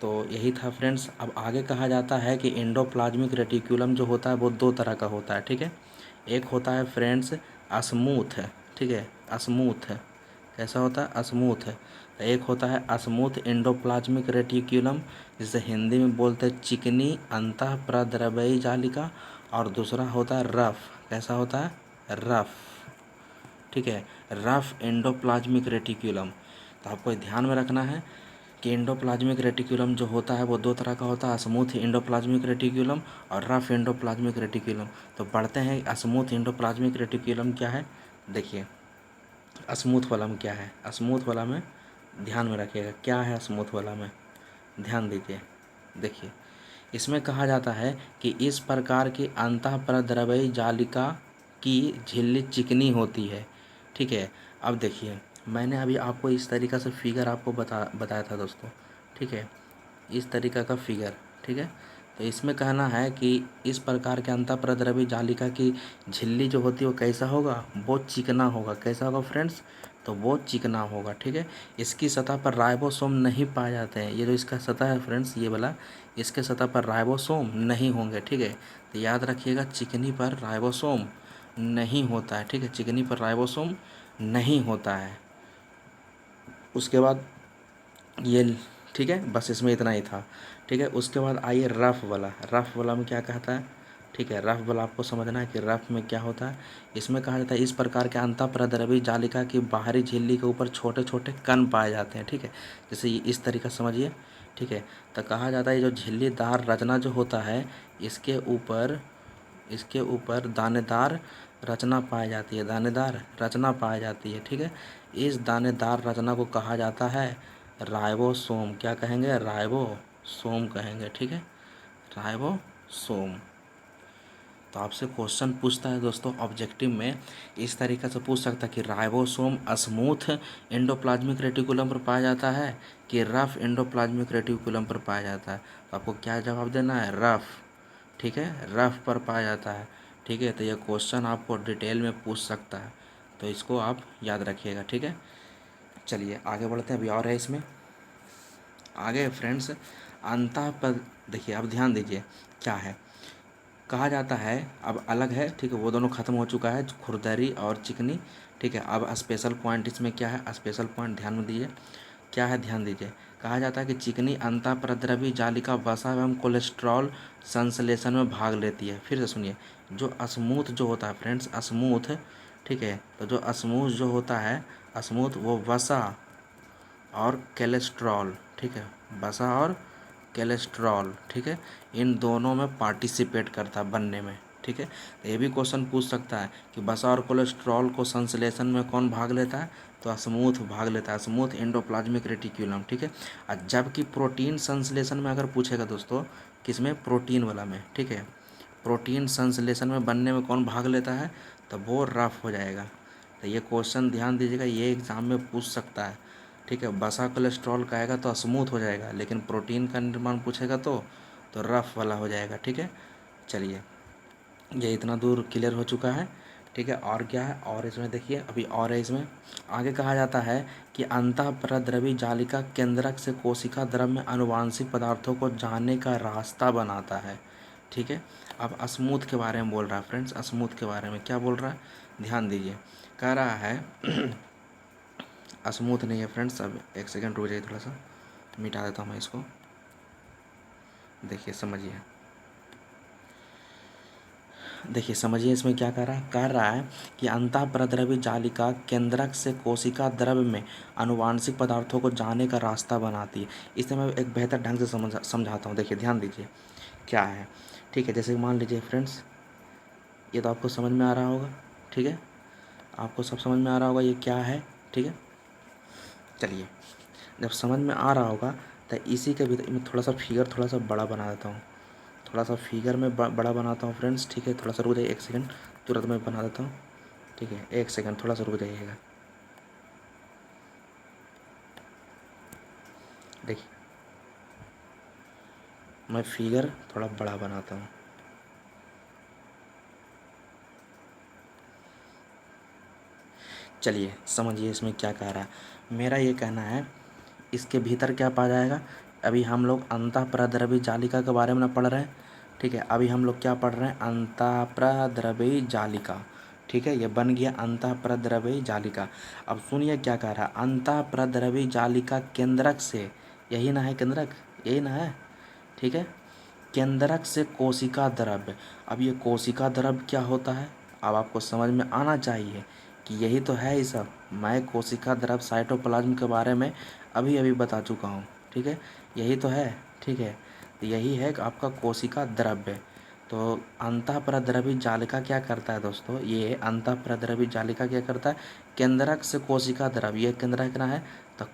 तो यही था फ्रेंड्स। अब आगे कहा जाता है कि एंडोप्लाज्मिक रेटिक्यूलम जो होता है वो दो तरह का होता है, ठीक है। एक होता है फ्रेंड्स स्मूथ, ठीक है, स्मूथ, कैसा होता है, स्मूथ है। एक होता है स्मूथ एंडोप्लाज्मिक रेटिक्यूलम, जिसे हिंदी में बोलते हैं चिकनी अंतःप्रद्रव्यी जालिका। और दूसरा होता है रफ, कैसा होता है, रफ, ठीक है, रफ एंडोप्लाज्मिक रेटिक्यूलम। तो आपको ध्यान में रखना है कि एंडोप्लाज्मिक रेटिक्यूलम जो होता है वो दो तरह का होता है, स्मूथ एंडोप्लाज्मिक रेटिक्यूलम और रफ एंडोप्लाज्मिक रेटिक्यूलम। तो पढ़ते हैं स्मूथ एंडोप्लाज्मिक रेटिक्यूलम क्या है। देखिए स्मूथ वाला में क्या है, स्मूथ वाला में ध्यान में रखिएगा क्या है, स्मूथ वाला में ध्यान दीजिए। देखिए इसमें कहा जाता है कि इस प्रकार की अंतःप्रद्रव्यी जालिका की झिल्ली चिकनी होती है, ठीक है। अब देखिए मैंने अभी आपको इस तरीक़ा से फिगर आपको बताया था दोस्तों, ठीक है, इस तरीक़ा का फिगर, ठीक है। तो इसमें कहना है कि इस प्रकार के अंतःप्रद्रव्यी जालिका की झिल्ली जो होती है वो कैसा होगा, वो चिकना होगा, कैसा होगा फ्रेंड्स, तो वो चिकना होगा, ठीक है। इसकी सतह पर राइबोसोम नहीं पाए जाते हैं, ये जो इसका सतह है फ्रेंड्स, ये वाला, इसके सतह पर राइबोसोम नहीं होंगे, ठीक है। तो याद रखिएगा चिकनी पर राइबोसोम नहीं होता है, ठीक है, चिकनी पर राइबोसोम नहीं होता है। उसके बाद ये, ठीक है, बस इसमें इतना ही था, ठीक है। उसके बाद आइए रफ वाला, रफ वाला में क्या कहता है, ठीक है, रफ वाला आपको समझना है कि रफ में क्या होता है। इसमें कहा जाता है इस प्रकार के अंतःप्रद्रवी जालिका की बाहरी झिल्ली के ऊपर छोटे छोटे कण पाए जाते हैं। ठीक है, जैसे ये इस तरीका समझिए। ठीक है, तो कहा जाता है जो झिल्लीदार रचना जो होता है इसके ऊपर दानेदार रचना पाई जाती है, दानेदार रचना पाई जाती है। ठीक है, इस दानेदार रचना को कहा जाता है राइबोसोम। क्या कहेंगे? राइबोसोम कहेंगे। ठीक है, राइबोसोम। तो आपसे क्वेश्चन पूछता है दोस्तों ऑब्जेक्टिव में, इस तरीके से पूछ सकता है कि राइबोसोम स्मूथ एंडोप्लाज्मिक रेटिकुलम पर पाया जाता है कि रफ एंडोप्लाज्मिक रेटिकुलम पर पाया जाता है। तो आपको क्या जवाब देना है? रफ। ठीक है, रफ पर पाया जाता है। ठीक है, तो यह क्वेश्चन आपको डिटेल में पूछ सकता है, तो इसको आप याद रखिएगा। ठीक है, चलिए आगे बढ़ते हैं। अभी और है इसमें आगे फ्रेंड्स अंतःपद। देखिए अब ध्यान दीजिए क्या है, कहा जाता है अब अलग है। ठीक है, वो दोनों खत्म हो चुका है, खुरदरी और चिकनी। ठीक है, अब स्पेशल पॉइंट इसमें क्या है? स्पेशल पॉइंट ध्यान में दीजिए क्या है, ध्यान दीजिए। कहा जाता है कि चिकनी अंतःप्रद्रवी जालिका वसा एवं कोलेस्ट्रॉल संश्लेषण में भाग लेती है। फिर से सुनिए, जो स्मूथ जो होता है फ्रेंड्स, स्मूथ। ठीक है, तो जो स्मूथ जो होता है स्मूथ, वो वसा और कोलेस्ट्रॉल। ठीक है, वसा और कोलेस्ट्रॉल। ठीक है, इन दोनों में पार्टिसिपेट करता है बनने में। ठीक है, तो ये भी क्वेश्चन पूछ सकता है कि वसा और कोलेस्ट्रॉल को संश्लेषण में कौन भाग लेता है? तो स्मूथ भाग लेता है, स्मूथ एंडोप्लाज्मिक रेटिक्यूलम। ठीक है, और जबकि प्रोटीन संश्लेषण में अगर पूछेगा दोस्तों, किसमें? प्रोटीन वाला में। ठीक है, प्रोटीन संश्लेषण में बनने में कौन भाग लेता है? तो वो रफ हो जाएगा। तो ये क्वेश्चन ध्यान दीजिएगा, ये एग्जाम में पूछ सकता है। ठीक है, वसा कोलेस्ट्रॉल कहेगा तो स्मूथ हो जाएगा, लेकिन प्रोटीन का निर्माण पूछेगा तो रफ वाला हो जाएगा। ठीक है, चलिए ये इतना दूर क्लियर हो चुका है। ठीक है, और क्या है? और इसमें देखिए अभी और है इसमें आगे कहा जाता है कि अंतःप्रद्रवी जालिका केंद्रक से कोशिका द्रव में आनुवांशिक पदार्थों को जाने का रास्ता बनाता है। ठीक है, अब स्मूथ के बारे में बोल रहा है फ्रेंड्स, स्मूथ के बारे में क्या बोल रहा है? ध्यान दीजिए, कह रहा है स्मूथ नहीं है फ्रेंड्स। अब एक सेकंड रुक जाइए, थोड़ा सा मिटा देता हूँ मैं इसको। देखिए समझिए, देखिए समझिए इसमें क्या कह रहा है कि अंतःप्रद्रवी जालिका केंद्रक से कोशिका द्रव में आनुवांशिक पदार्थों को जाने का रास्ता बनाती है। इसे मैं एक बेहतर ढंग से समझाता हूँ। देखिए ध्यान दीजिए क्या है। ठीक है, जैसे मान लीजिए फ्रेंड्स, ये तो आपको समझ में आ रहा होगा। ठीक है, आपको सब समझ में आ रहा होगा ये क्या है। ठीक है, चलिए जब समझ में आ रहा होगा तो इसी के भीतर मैं थोड़ा सा फिगर थोड़ा सा बड़ा बना देता हूँ। थोड़ा सा फिगर में बड़ा बनाता हूँ फ्रेंड्स। ठीक है, थोड़ा सा रुक जाइए, एक सेकंड, तुरंत मैं बना देता हूँ। ठीक है, एक सेकंड थोड़ा सा रुक जाइएगा। देखिए मैं फिगर थोड़ा बड़ा बनाता हूँ। चलिए समझिए इसमें क्या कह रहा है। मेरा ये कहना है इसके भीतर क्या पा जाएगा। अभी हम लोग अंतःप्रद्रवी जालिका के बारे में ना पढ़ रहे हैं। ठीक है, अभी हम लोग क्या पढ़ रहे हैं? अंतःप्रद्रवी जालिका। ठीक है, ये बन गया अंतःप्रद्रवी जालिका। अब सुनिए क्या कह रहा है, अंतःप्रद्रवी जालिका केंद्रक से, यही ना है केंद्रक, यही ना है। ठीक है, केंद्रक से कोशिका द्रव्य। अब ये कोशिका द्रव्य क्या होता है? अब आपको समझ में आना चाहिए कि यही तो है। ये सब मैं कोशिका द्रव्य साइटोप्लाज्म के बारे में अभी अभी बता चुका हूँ। ठीक है, यही तो है। ठीक है, तो यही है कि आपका कोशिका द्रव्य। तो अंतःप्रद्रवी जालिका क्या करता है दोस्तों? ये अंतःप्रद्रवी जालिका क्या करता है? केंद्रक से कोशिका द्रव्य, ये केंद्रक ना है तो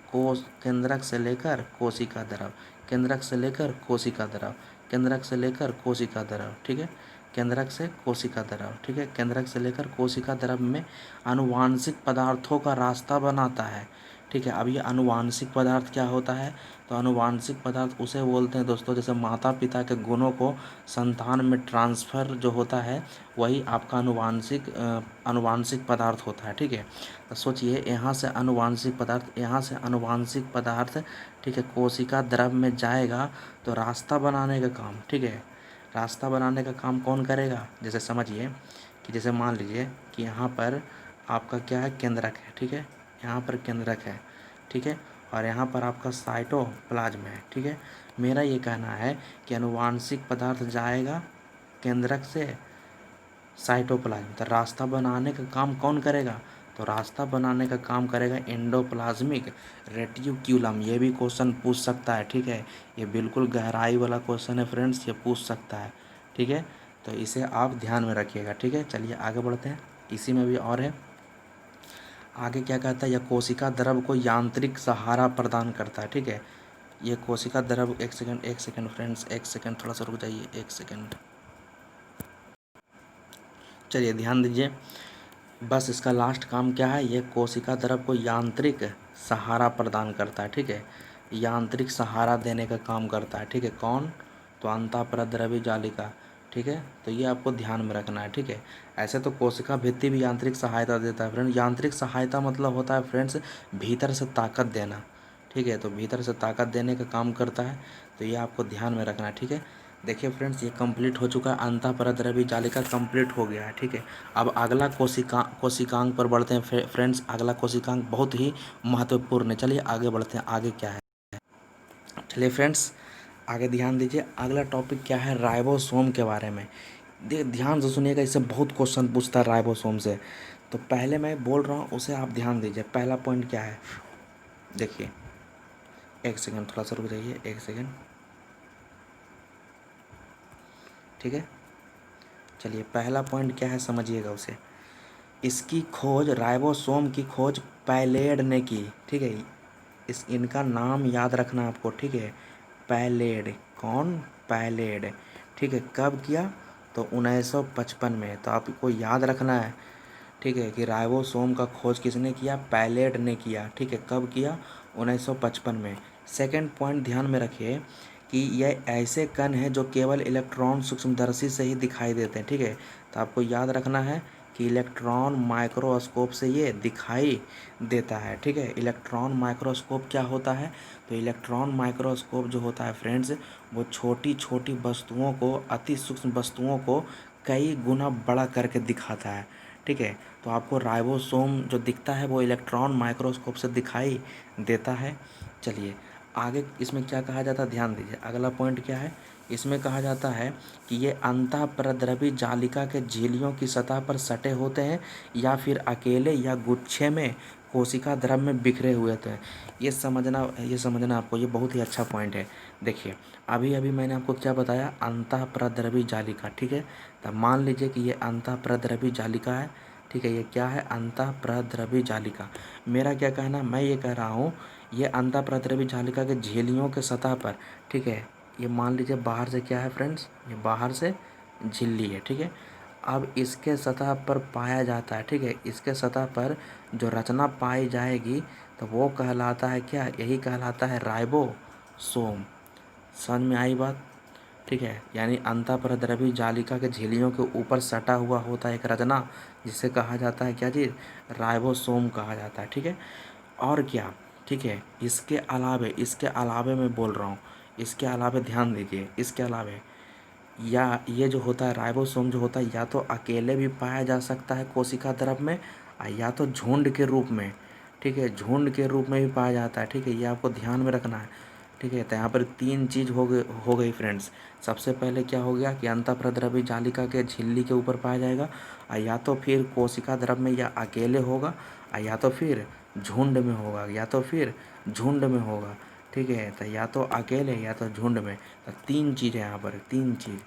केंद्रक से लेकर कोशिका द्रव्य, केंद्रक से लेकर कोशिका द्रव्य, केंद्रक से लेकर कोशिका द्रव। ठीक है, केंद्रक से कोशिका द्रव। ठीक है, केंद्रक से लेकर कोशिका द्रव में आनुवांशिक पदार्थों का रास्ता बनाता है। ठीक है, अब ये आनुवांशिक पदार्थ क्या होता है? तो आनुवांशिक पदार्थ उसे बोलते हैं दोस्तों, जैसे माता पिता के गुणों को संतान में ट्रांसफ़र जो होता है वही आपका आनुवांशिक पदार्थ होता है। ठीक है, तो सोचिए यहाँ से आनुवांशिक पदार्थ, यहाँ से आनुवांशिक पदार्थ, ठीक है, कोशिका द्रव में जाएगा तो रास्ता बनाने का काम, ठीक है, रास्ता बनाने का काम कौन करेगा? जैसे समझिए कि जैसे मान लीजिए कि यहाँ पर आपका क्या है? केंद्रक है। ठीक है, यहाँ पर केंद्रक है। ठीक है, और यहाँ पर आपका साइटोप्लाज्म है। ठीक है, मेरा ये कहना है कि आनुवांशिक पदार्थ जाएगा केंद्रक से साइटोप्लाज्म। तो रास्ता बनाने का काम कौन करेगा? तो रास्ता बनाने का काम करेगा एंडोप्लाज्मिक रेटिक्यूलम। ये भी क्वेश्चन पूछ सकता है, ठीक है। ये बिल्कुल गहराई वाला क्वेश्चन है फ्रेंड्स, ये पूछ सकता है, ठीक है। तो इसे आप ध्यान में रखिएगा, ठीक है। चलिए आगे बढ़ते हैं, इसी में भी और है। आगे क्या कहता है? यह कोशिका द्रव को यांत्रिक सहारा प्रदान करता है, ठीक है। ये कोशिका द्रव, एक सेकंड फ्रेंड्स, एक सेकंड, थोड़ा सा रुक जाइए, एक सेकंड। चलिए ध्यान दीजिए, बस इसका लास्ट काम क्या है? ये कोशिका द्रव को यांत्रिक सहारा प्रदान करता है, ठीक है। यांत्रिक सहारा देने का काम करता है, ठीक है। कौन? तो अंतःपरद्रव्य जालिका, ठीक है। तो ये आपको ध्यान में रखना है, ठीक है। ऐसे तो कोशिका भित्ति भी यांत्रिक सहायता देता है फ्रेंड। यांत्रिक सहायता मतलब होता है फ्रेंड्स भीतर से ताकत देना, ठीक है। तो भीतर से ताकत देने का काम करता है, तो ये आपको ध्यान में रखना है, ठीक है। देखिए फ्रेंड्स, ये कंप्लीट हो चुका है, अंतःपरद्रव्य जालिका कंप्लीट हो गया है, ठीक है। अब अगला कोशिकांग पर बढ़ते हैं फ्रेंड्स। अगला कोशिकांग बहुत ही महत्वपूर्ण है। चलिए आगे बढ़ते हैं, आगे क्या है? चलिए फ्रेंड्स, आगे ध्यान दीजिए, अगला टॉपिक क्या है? राइबोसोम के बारे में। ध्यान से सुनिएगा, इससे बहुत क्वेश्चन पूछता है राइबोसोम से। तो पहले मैं बोल रहा हूँ उसे आप ध्यान दीजिए। पहला पॉइंट क्या है? देखिए, एक सेकंड, थोड़ा सा रुक जाइए, एक सेकंड, ठीक है। चलिए पहला पॉइंट क्या है समझिएगा उसे। इसकी खोज, राइबोसोम की खोज पैलेड ने की, ठीक है। इनका नाम याद रखना आपको, ठीक है। पैलेड, कौन? पैलेड, ठीक है। कब किया? तो 1955 में। तो आपको याद रखना है, ठीक है, कि राइबोसोम का खोज किसने किया? पैलेड ने किया, ठीक है। कब किया? 1955 में। सेकंड पॉइंट ध्यान में रखिए कि यह ऐसे कण हैं जो केवल इलेक्ट्रॉन सूक्ष्मदर्शी से ही दिखाई देते हैं, ठीक है। तो आपको याद रखना है कि इलेक्ट्रॉन माइक्रोस्कोप से ये दिखाई देता है, ठीक है। इलेक्ट्रॉन माइक्रोस्कोप क्या होता है? तो इलेक्ट्रॉन माइक्रोस्कोप जो होता है फ्रेंड्स, वो छोटी छोटी वस्तुओं को, अति सूक्ष्म वस्तुओं को कई गुना बड़ा करके दिखाता है, ठीक है। तो आपको राइबोसोम जो दिखता है वो इलेक्ट्रॉन माइक्रोस्कोप से दिखाई देता है। चलिए आगे इसमें क्या कहा जाता है, ध्यान दीजिए। अगला पॉइंट क्या है? इसमें कहा जाता है कि ये अंतःपरद्रवी जालिका के झिल्लियों की सतह पर सटे होते हैं या फिर अकेले या गुच्छे में कोशिका द्रव में बिखरे हुए होते हैं। ये समझना आपको, ये बहुत ही अच्छा पॉइंट है। देखिए अभी अभी मैंने आपको क्या बताया? अंतःपरद्रवी जालिका, ठीक है। तब मान लीजिए कि ये अंतःपरद्रवी जालिका है, ठीक है। ये क्या है? अंतःपरद्रवी जालिका। मेरा क्या कहना, मैं ये कह रहा हूँ ये अंतःपरद्रवी जालिका के झिल्लियों के सतह पर, ठीक है। ये मान लीजिए बाहर से क्या है फ्रेंड्स? ये बाहर से झिल्ली है, ठीक है। अब इसके सतह पर पाया जाता है, ठीक है। इसके सतह पर जो रचना पाई जाएगी तो वो कहलाता है क्या? यही कहलाता है राइबोसोम। समझ में आई बात? ठीक है। यानी अंतःपरद्रवी जालिका के झिल्लियों के ऊपर सटा हुआ होता है एक रचना, जिसे कहा जाता है क्या चीज़? राइबोसोम कहा जाता है, ठीक है। और क्या, ठीक है। इसके अलावे मैं बोल रहा हूँ, इसके अलावे ध्यान दीजिए, इसके अलावे या ये जो होता है राइबोसोम जो होता है, या तो अकेले भी पाया जा सकता है कोशिका द्रव में, या तो झुंड के रूप में, ठीक है। झुंड के रूप में भी पाया जाता है, ठीक है। ये आपको ध्यान में रखना है, ठीक है। तो यहाँ पर तीन चीज़ हो गई फ्रेंड्स। सबसे पहले क्या हो गया कि अंतःपरद्रवी जालिका के झिल्ली के ऊपर पाया जाएगा, या तो फिर कोशिका द्रव में, या अकेले होगा, या तो फिर झुंड में होगा, ठीक है। तो या तो अकेले या तो झुंड में। तो तीन चीज़ है यहाँ पर, तीन चीज़,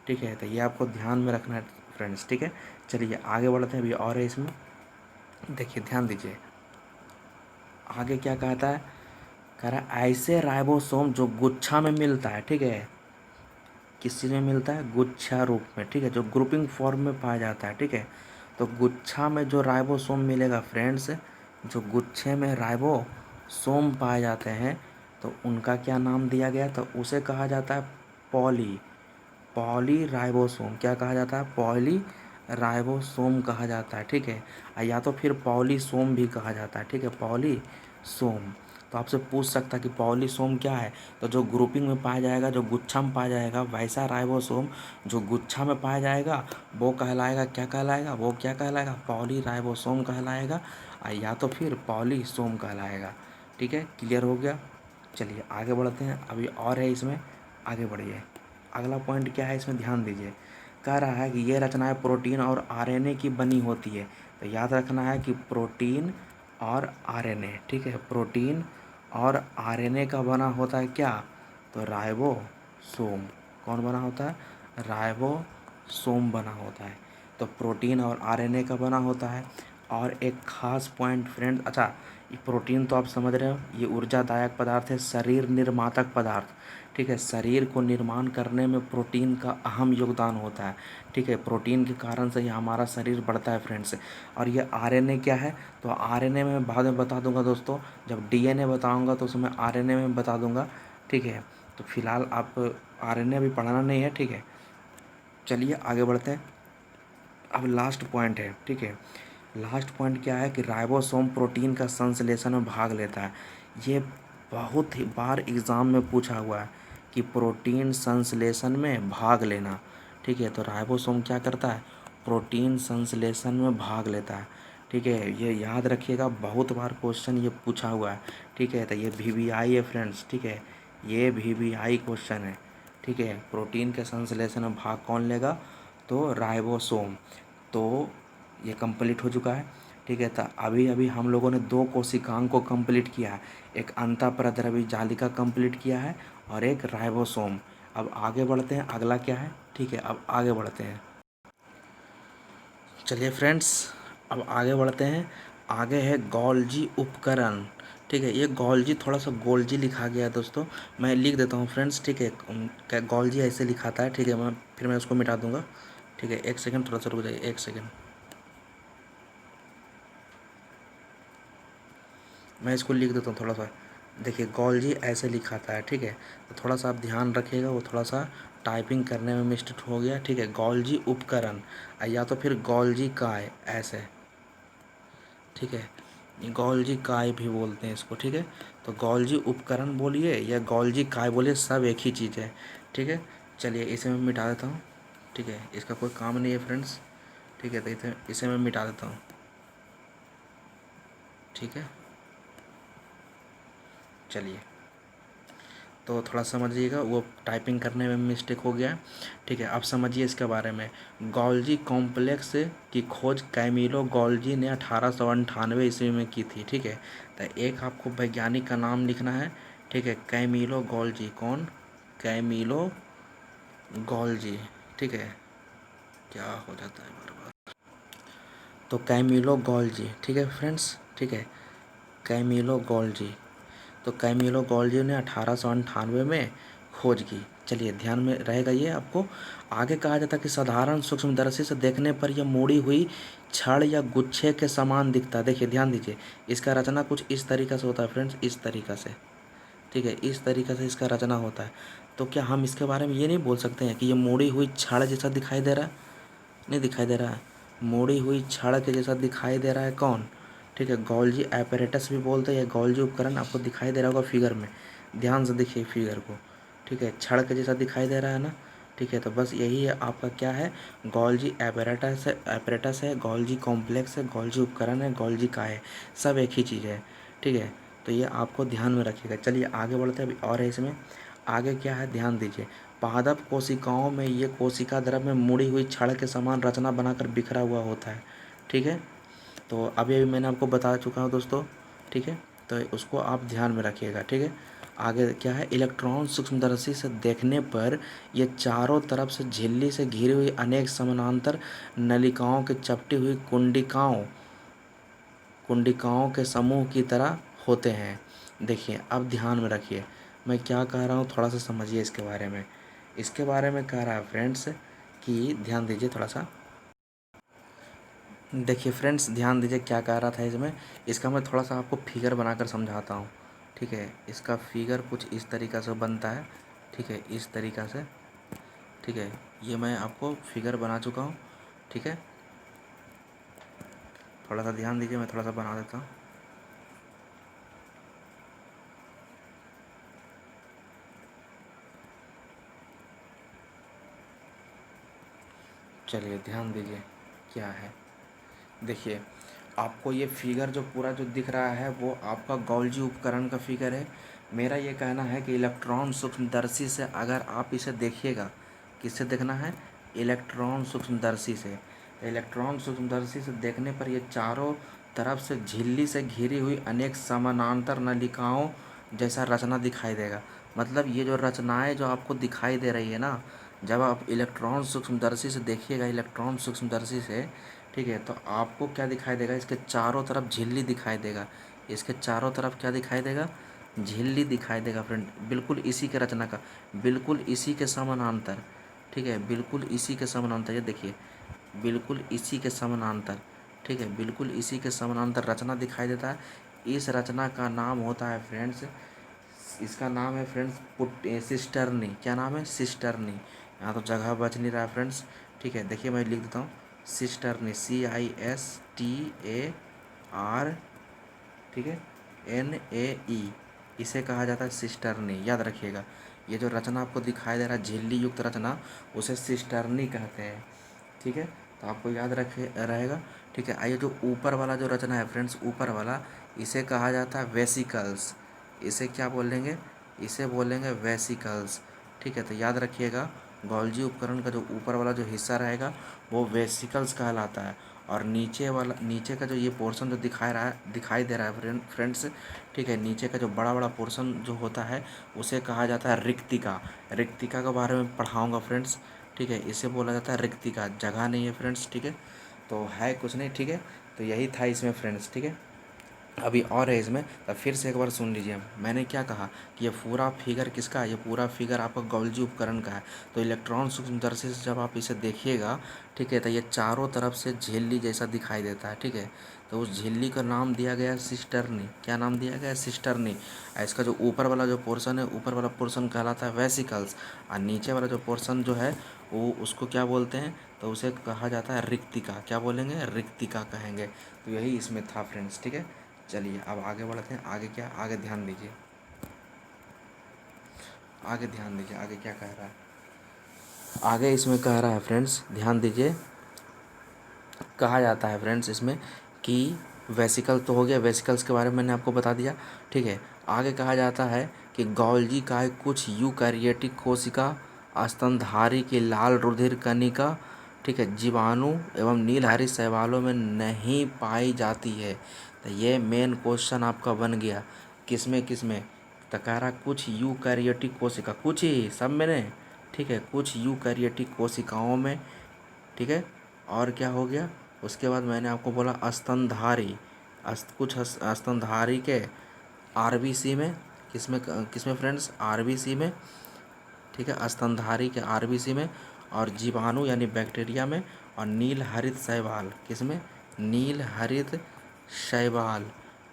ठीक है। तो ये आपको ध्यान में रखना है फ्रेंड्स, ठीक है। चलिए आगे बढ़ते हैं, अभी और है इसमें, देखिए ध्यान दीजिए। आगे क्या कहता है? कह रहा है ऐसे राइबोसोम जो गुच्छा में मिलता है, ठीक है। किस चीज़ में मिलता है? गुच्छा रूप में, ठीक है। जो ग्रुपिंग फॉर्म में पाया जाता है, ठीक है। तो गुच्छा में जो राइबोसोम मिलेगा फ्रेंड्स, जो गुच्छे में राइबोसोम पाए जाते हैं, तो उनका क्या नाम दिया गया? तो उसे कहा जाता है पॉली राइबोसोम। क्या कहा जाता है? पॉली राइबोसोम कहा जाता है, ठीक है। या तो फिर पॉलीसोम भी कहा जाता है, ठीक है। पॉलीसोम। तो आपसे पूछ सकता है कि पॉलीसोम क्या है? तो जो ग्रुपिंग में पाया जाएगा, जो गुच्छा में पाया जाएगा, वैसा राइबोसोम जो गुच्छा में पाया जाएगा वो कहलाएगा, क्या कहलाएगा? वो क्या कहलाएगा? पॉली राइबोसोम कहलाएगा, या तो फिर पॉलीसोम कहलाएगा, ठीक है। क्लियर हो गया? चलिए आगे बढ़ते हैं, अभी और है इसमें, आगे बढ़िए। अगला पॉइंट क्या है इसमें, ध्यान दीजिए। कह रहा है कि ये रचनाएं प्रोटीन और आरएनए की बनी होती है। तो याद रखना है कि प्रोटीन और आरएनए, ठीक है, प्रोटीन और आरएनए का बना होता है क्या? तो राइबोसोम। कौन बना होता है? राइबोसोम बना होता है। तो प्रोटीन और आरएनए का बना होता है। और एक खास पॉइंट फ्रेंड, अच्छा, ये प्रोटीन तो आप समझ रहे हो, ये ऊर्जादायक पदार्थ है, शरीर निर्मातक पदार्थ, ठीक है। शरीर को निर्माण करने में प्रोटीन का अहम योगदान होता है, ठीक है। प्रोटीन के कारण से ही हमारा शरीर बढ़ता है फ्रेंड्स। और ये आरएनए क्या है? तो आरएनए में बाद में बता दूंगा दोस्तों, जब डीएनए बताऊंगा तो उसमें आरएनए में बता दूंगा, ठीक है। तो फिलहाल आप आरएनए अभी पढ़ना नहीं है, ठीक है। चलिए आगे बढ़ते हैं। अब लास्ट पॉइंट है, ठीक है। लास्ट पॉइंट क्या है कि राइबोसोम प्रोटीन का संश्लेषण में भाग लेता है। ये बहुत ही बार एग्ज़ाम में पूछा हुआ है कि प्रोटीन संश्लेषण में भाग लेना, ठीक है। तो राइबोसोम क्या करता है? प्रोटीन संश्लेषण में भाग लेता है, ठीक है। ये याद रखिएगा, बहुत बार क्वेश्चन ये पूछा हुआ है, ठीक है। तो ये वीवीआई है फ्रेंड्स, ठीक है, ये वीवीआई क्वेश्चन है, ठीक है। प्रोटीन के संश्लेषण में भाग कौन लेगा? तो राइबोसोम। तो ये कंप्लीट हो चुका है, ठीक है। तो अभी अभी हम लोगों ने 2 कोशिकांग को कंप्लीट किया है, एक अंतःप्रद्रवी जालिका कंप्लीट किया है और एक राइबोसोम। अब आगे बढ़ते हैं, अगला क्या है, ठीक है। अब आगे बढ़ते हैं, चलिए फ्रेंड्स, अब आगे बढ़ते हैं। आगे है गोल्जी उपकरण, ठीक है। ये गोल्जी थोड़ा सा गोल्जी लिखा गया है दोस्तों, मैं लिख देता हूँ फ्रेंड्स, ठीक है। क्या गोल्जी ऐसे लिखाता है, ठीक है। मैं उसको मिटा दूंगा, ठीक है। एक सेकंड, थोड़ा सा रुक जाइए, एक सेकंड, मैं इसको लिख देता हूँ थोड़ा सा। देखिए गोल्जी ऐसे लिखाता है, ठीक है। तो थोड़ा सा आप ध्यान रखिएगा, वो थोड़ा सा टाइपिंग करने में मिस्टेक हो गया, ठीक है। गोल्जी उपकरण या तो फिर गोल्जी काय ऐसे, ठीक है। गोल्जी काय भी बोलते हैं इसको, ठीक है। तो गोल्जी उपकरण बोलिए या गोल्जी काय बोलिए, सब एक ही चीज़ है, ठीक है। चलिए इसे मैं मिटा देता हूँ, ठीक है। इसका कोई काम नहीं है फ्रेंड्स, ठीक है। तो इसे मैं मिटा देता हूँ, ठीक है। चलिए, तो थोड़ा समझिएगा, वो टाइपिंग करने में मिस्टेक हो गया है, ठीक है। अब समझिए इसके बारे में। गोल्जी कॉम्प्लेक्स की खोज कैमिलो गोल्जी ने 1898 ईस्वी में की थी, ठीक है। तो एक आपको वैज्ञानिक का नाम लिखना है, ठीक है, कैमिलो गोल्जी। कौन? कैमिलो गोल्जी, ठीक है। क्या हो जाता है बार बार? तो कैमिलो गोल्जी, ठीक है फ्रेंड्स, ठीक है, कैमिलो गोल्जी। तो कैमिलो गोल्जी ने 1898 में खोज की। चलिए ध्यान में रहेगा ये आपको। आगे कहा जाता है कि साधारण सूक्ष्मदर्शी से देखने पर यह मुड़ी हुई छड़ या गुच्छे के समान दिखता है। देखिए ध्यान दीजिए, इसका रचना कुछ इस तरीक़े से होता है फ्रेंड्स, इस तरीक़ा से, ठीक है, इस तरीक़े से इसका रचना होता है। तो क्या हम इसके बारे में ये नहीं बोल सकते हैं कि ये मुड़ी हुई छड़ जैसा दिखाई दे रहा है? नहीं दिखाई दे रहा है, मुड़ी हुई छड़ के जैसा दिखाई दे रहा है। कौन? ठीक है, गोल्जी एपरेटस भी बोलते हैं, या गोल्जी उपकरण आपको दिखाई दे रहा होगा फिगर में, ध्यान से देखिए फिगर को, ठीक है। छड़ के जैसा दिखाई दे रहा है ना, ठीक है। तो बस यही है आपका क्या है, गोल्जी एपरेटस है, गोल्जी कॉम्प्लेक्स है, गोल्जी उपकरण है, गोल्जी का है, सब एक ही चीज़ है, ठीक है। तो ये आपको ध्यान में रखिएगा। चलिए आगे बढ़ते हैं, अभी और है इसमें। आगे क्या है ध्यान दीजिए। पादप कोशिकाओं में ये कोशिका द्रव में मुड़ी हुई छड़ के समान रचना बनाकर बिखरा हुआ होता है, ठीक है। तो अभी अभी मैंने आपको बता चुका हूँ दोस्तों, ठीक है। तो उसको आप ध्यान में रखिएगा, ठीक है। आगे क्या है, इलेक्ट्रॉन सूक्ष्मदर्शी से देखने पर ये चारों तरफ से झिल्ली से घिरी हुई अनेक समानांतर नलिकाओं के चपटी हुई कुंडिकाओं के समूह की तरह होते हैं। देखिए अब ध्यान में रखिए, मैं क्या कह रहा हूँ, थोड़ा सा समझिए इसके बारे में। इसके बारे में कह रहा है फ्रेंड्स कि ध्यान दीजिए थोड़ा सा। देखिए फ्रेंड्स ध्यान दीजिए क्या कह रहा था इसमें। इसका मैं थोड़ा सा आपको फिगर बनाकर समझाता हूँ, ठीक है। इसका फिगर कुछ इस तरीक़ा से बनता है, ठीक है, इस तरीक़ा से, ठीक है। ये मैं आपको फिगर बना चुका हूँ, ठीक है। थोड़ा सा ध्यान दीजिए, मैं थोड़ा सा बना देता हूँ। चलिए ध्यान दीजिए क्या है। देखिए आपको ये फिगर जो पूरा जो दिख रहा है वो आपका गोल्जी उपकरण का फिगर है। मेरा ये कहना है कि इलेक्ट्रॉन सूक्ष्मदर्शी से अगर आप इसे देखिएगा, किससे देखना है, इलेक्ट्रॉन सूक्ष्मदर्शी से। इलेक्ट्रॉन सूक्ष्मदर्शी से देखने पर ये चारों तरफ से झिल्ली से घिरी हुई अनेक समानांतर नलिकाओं जैसा रचना दिखाई देगा। मतलब ये जो रचनाएं जो आपको दिखाई दे रही है ना, जब आप इलेक्ट्रॉन सूक्ष्मदर्शी से देखिएगा, इलेक्ट्रॉन सूक्ष्मदर्शी से, ठीक है, तो आपको क्या दिखाई देगा, इसके चारों तरफ झिल्ली दिखाई देगा। इसके चारों तरफ क्या दिखाई देगा, झिल्ली दिखाई देगा फ्रेंड, बिल्कुल इसी के रचना का, बिल्कुल इसी के समानांतर, ठीक है, बिल्कुल इसी के समानांतर। ये देखिए, बिल्कुल इसी के समानांतर, ठीक है, बिल्कुल इसी के समानांतर रचना दिखाई देता है। इस रचना का नाम होता है फ्रेंड्स, इसका नाम है फ्रेंड्स सिस्टर्नी। क्या नाम है, सिस्टर्नी। यहाँ तो जगह बच नहीं रहा है फ्रेंड्स, ठीक है, देखिए मैं लिख देता हूँ, सिस्टर्नी, CISTAR, ठीक है, NAE, इसे कहा जाता है सिस्टर्नी, याद रखिएगा। ये जो रचना आपको दिखाई दे रहा है झिल्ली युक्त रचना, उसे सिस्टर्नी कहते हैं, ठीक है, तो आपको याद रखे रहेगा, ठीक है। आइए, जो ऊपर वाला जो रचना है फ्रेंड्स, ऊपर वाला, इसे कहा जाता है वेसिकल्स। इसे क्या बोलेंगे, इसे बोलेंगे वेसिकल्स, ठीक है। तो याद रखिएगा, गोल्जी उपकरण का जो ऊपर वाला जो हिस्सा रहेगा वो वेसिकल्स कहलाता है, और नीचे वाला, नीचे का जो ये पोर्शन जो दिखाई दे रहा है फ्रेंड्स, ठीक है, नीचे का जो बड़ा बड़ा पोर्शन जो होता है उसे कहा जाता है रिक्तिका। रिक्तिका के बारे में पढ़ाऊँगा फ्रेंड्स, ठीक है, इसे बोला जाता है रिक्तिका, जगह नहीं है फ्रेंड्स, ठीक है, तो है कुछ नहीं, ठीक है। तो यही था इसमें फ्रेंड्स, ठीक है। अभी और है इसमें, तो फिर से एक बार सुन लीजिए, मैंने क्या कहा कि ये पूरा फिगर किसका है, ये पूरा फिगर आपका गोल्जी उपकरण का है। तो इलेक्ट्रॉन सूक्ष्मदर्शी से जब आप इसे देखिएगा, ठीक है, तो ये चारों तरफ से झिल्ली जैसा दिखाई देता है, ठीक है। तो उस झिल्ली का नाम दिया गया है सिस्टर्नी। क्या नाम दिया गया है, सिस्टर्नी। इसका जो ऊपर वाला जो पोर्शन है, ऊपर वाला पोर्शन कहलाता है वेसिकल्स, और नीचे वाला जो पोर्शन जो है वो उसको क्या बोलते हैं, तो उसे कहा जाता है रिक्तिका। क्या बोलेंगे, रिक्तिका कहेंगे। तो यही इसमें था फ्रेंड्स, ठीक है। चलिए अब आगे बढ़ते हैं, आगे क्या, आगे ध्यान दीजिए, आगे ध्यान दीजिए, आगे क्या कह रहा है, आगे इसमें कह रहा है फ्रेंड्स, ध्यान दीजिए, कहा जाता है फ्रेंड्स इसमें कि वेसिकल तो हो गया, वेसिकल्स के बारे में मैंने आपको बता दिया, ठीक है। आगे कहा जाता है कि गोल्जी काय कुछ यूकैरियोटिक कोशिका स्तनधारी की लाल रुधिर कणिका, ठीक है, जीवाणु एवं नीलहरी शैवालों में नहीं पाई जाती है। तो ये मेन क्वेश्चन आपका बन गया, किसमें किसमें, तो कह रहा कुछ यूकैरियोटिक कोशिका, कुछ ही, सब में नहीं, ठीक है, कुछ यूकैरियोटिक कोशिकाओं में, ठीक है। और क्या हो गया, उसके बाद मैंने आपको बोला स्तनधारी, कुछ स्तनधारी के आरबीसी में, किसमें किसमें फ्रेंड्स, आरबीसी में, ठीक है, स्तनधारी के आरबीसी में, और जीवाणु यानी बैक्टीरिया में, और नील हरित शैवाल, किसमें, नील हरित शैवाल,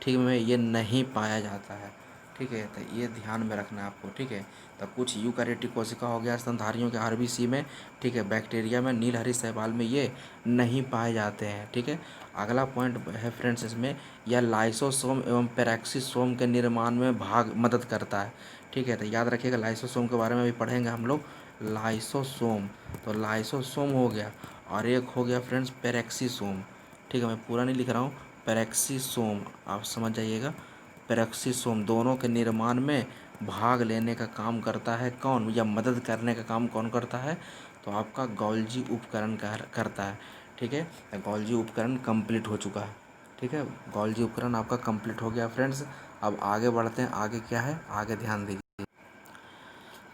ठीक में ये नहीं पाया जाता है, ठीक है। तो ये ध्यान में रखना है आपको, ठीक है। तो कुछ यूकैरियोटिक कोशिका हो गया स्तनधारियों के आरबीसी में, ठीक है, बैक्टीरिया में, नील हरित शैवाल में ये नहीं पाए जाते हैं, ठीक है। अगला पॉइंट है फ्रेंड्स इसमें, यह लाइसोसोम एवं पेरोक्सिसोम के निर्माण में भाग मदद करता है, ठीक है। तो याद रखिएगा, लाइसोसोम के बारे में भी पढ़ेंगे हम लोग, लाइसोसोम, तो लाइसोसोम हो गया, और एक हो गया फ्रेंड्स पेरोक्सिसोम, ठीक है, मैं पूरा नहीं लिख रहा हूँ, पेरोक्सिसोम, आप समझ जाइएगा, पेरोक्सिसोम, दोनों के निर्माण में भाग लेने का काम करता है कौन, या मदद करने का काम कौन करता है, तो आपका गोल्जी उपकरण करता है, ठीक है। गोल्जी उपकरण कंप्लीट हो चुका है, ठीक है, गोल्जी उपकरण आपका कंप्लीट हो गया फ्रेंड्स। अब आगे बढ़ते हैं, आगे क्या है, आगे ध्यान दीजिए।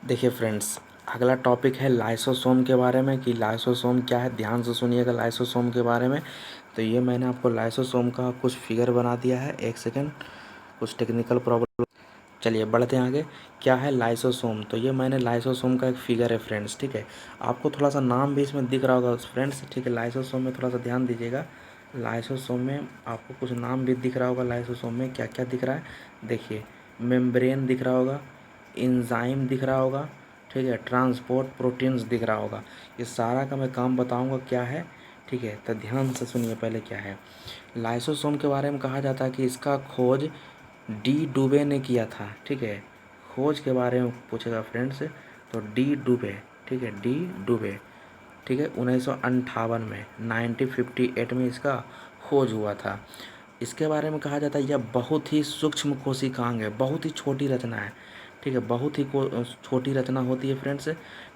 देखिए फ्रेंड्स, अगला टॉपिक है लाइसोसोम के बारे में, कि लाइसोसोम क्या है, ध्यान से सुनिएगा लाइसोसोम के बारे में। तो ये मैंने आपको लाइसोसोम का कुछ फिगर बना दिया है, एक सेकेंड, कुछ टेक्निकल प्रॉब्लम, चलिए बढ़ते हैं आगे। क्या है लाइसोसोम, तो ये मैंने लाइसोसोम का एक फिगर है फ्रेंड्स, ठीक है। आपको थोड़ा सा नाम भी इसमें दिख रहा होगा फ्रेंड्स, ठीक है, लाइसोसोम में थोड़ा सा ध्यान दीजिएगा। लाइसोसोम में आपको कुछ नाम भी दिख रहा होगा, लाइसोसोम में क्या क्या दिख रहा है, देखिए, मेम्ब्रेन दिख रहा होगा, इंजाइम दिख रहा होगा, ठीक है, ट्रांसपोर्ट प्रोटीन्स दिख रहा होगा। ये सारा का मैं काम बताऊँगा क्या है, ठीक है। तो ध्यान से सुनिए पहले क्या है। लाइसोसोम के बारे में कहा जाता है कि इसका खोज डी डुबे ने किया था, ठीक है। खोज के बारे में पूछेगा फ्रेंड्स, तो डी डुबे, ठीक है, डी डुबे, ठीक है, 1958 में, 1958 में इसका खोज हुआ था। इसके बारे में कहा जाता है यह बहुत ही सूक्ष्म कोशिकांग है, बहुत ही छोटी रचना है, ठीक है, बहुत ही छोटी रचना होती है फ्रेंड्स।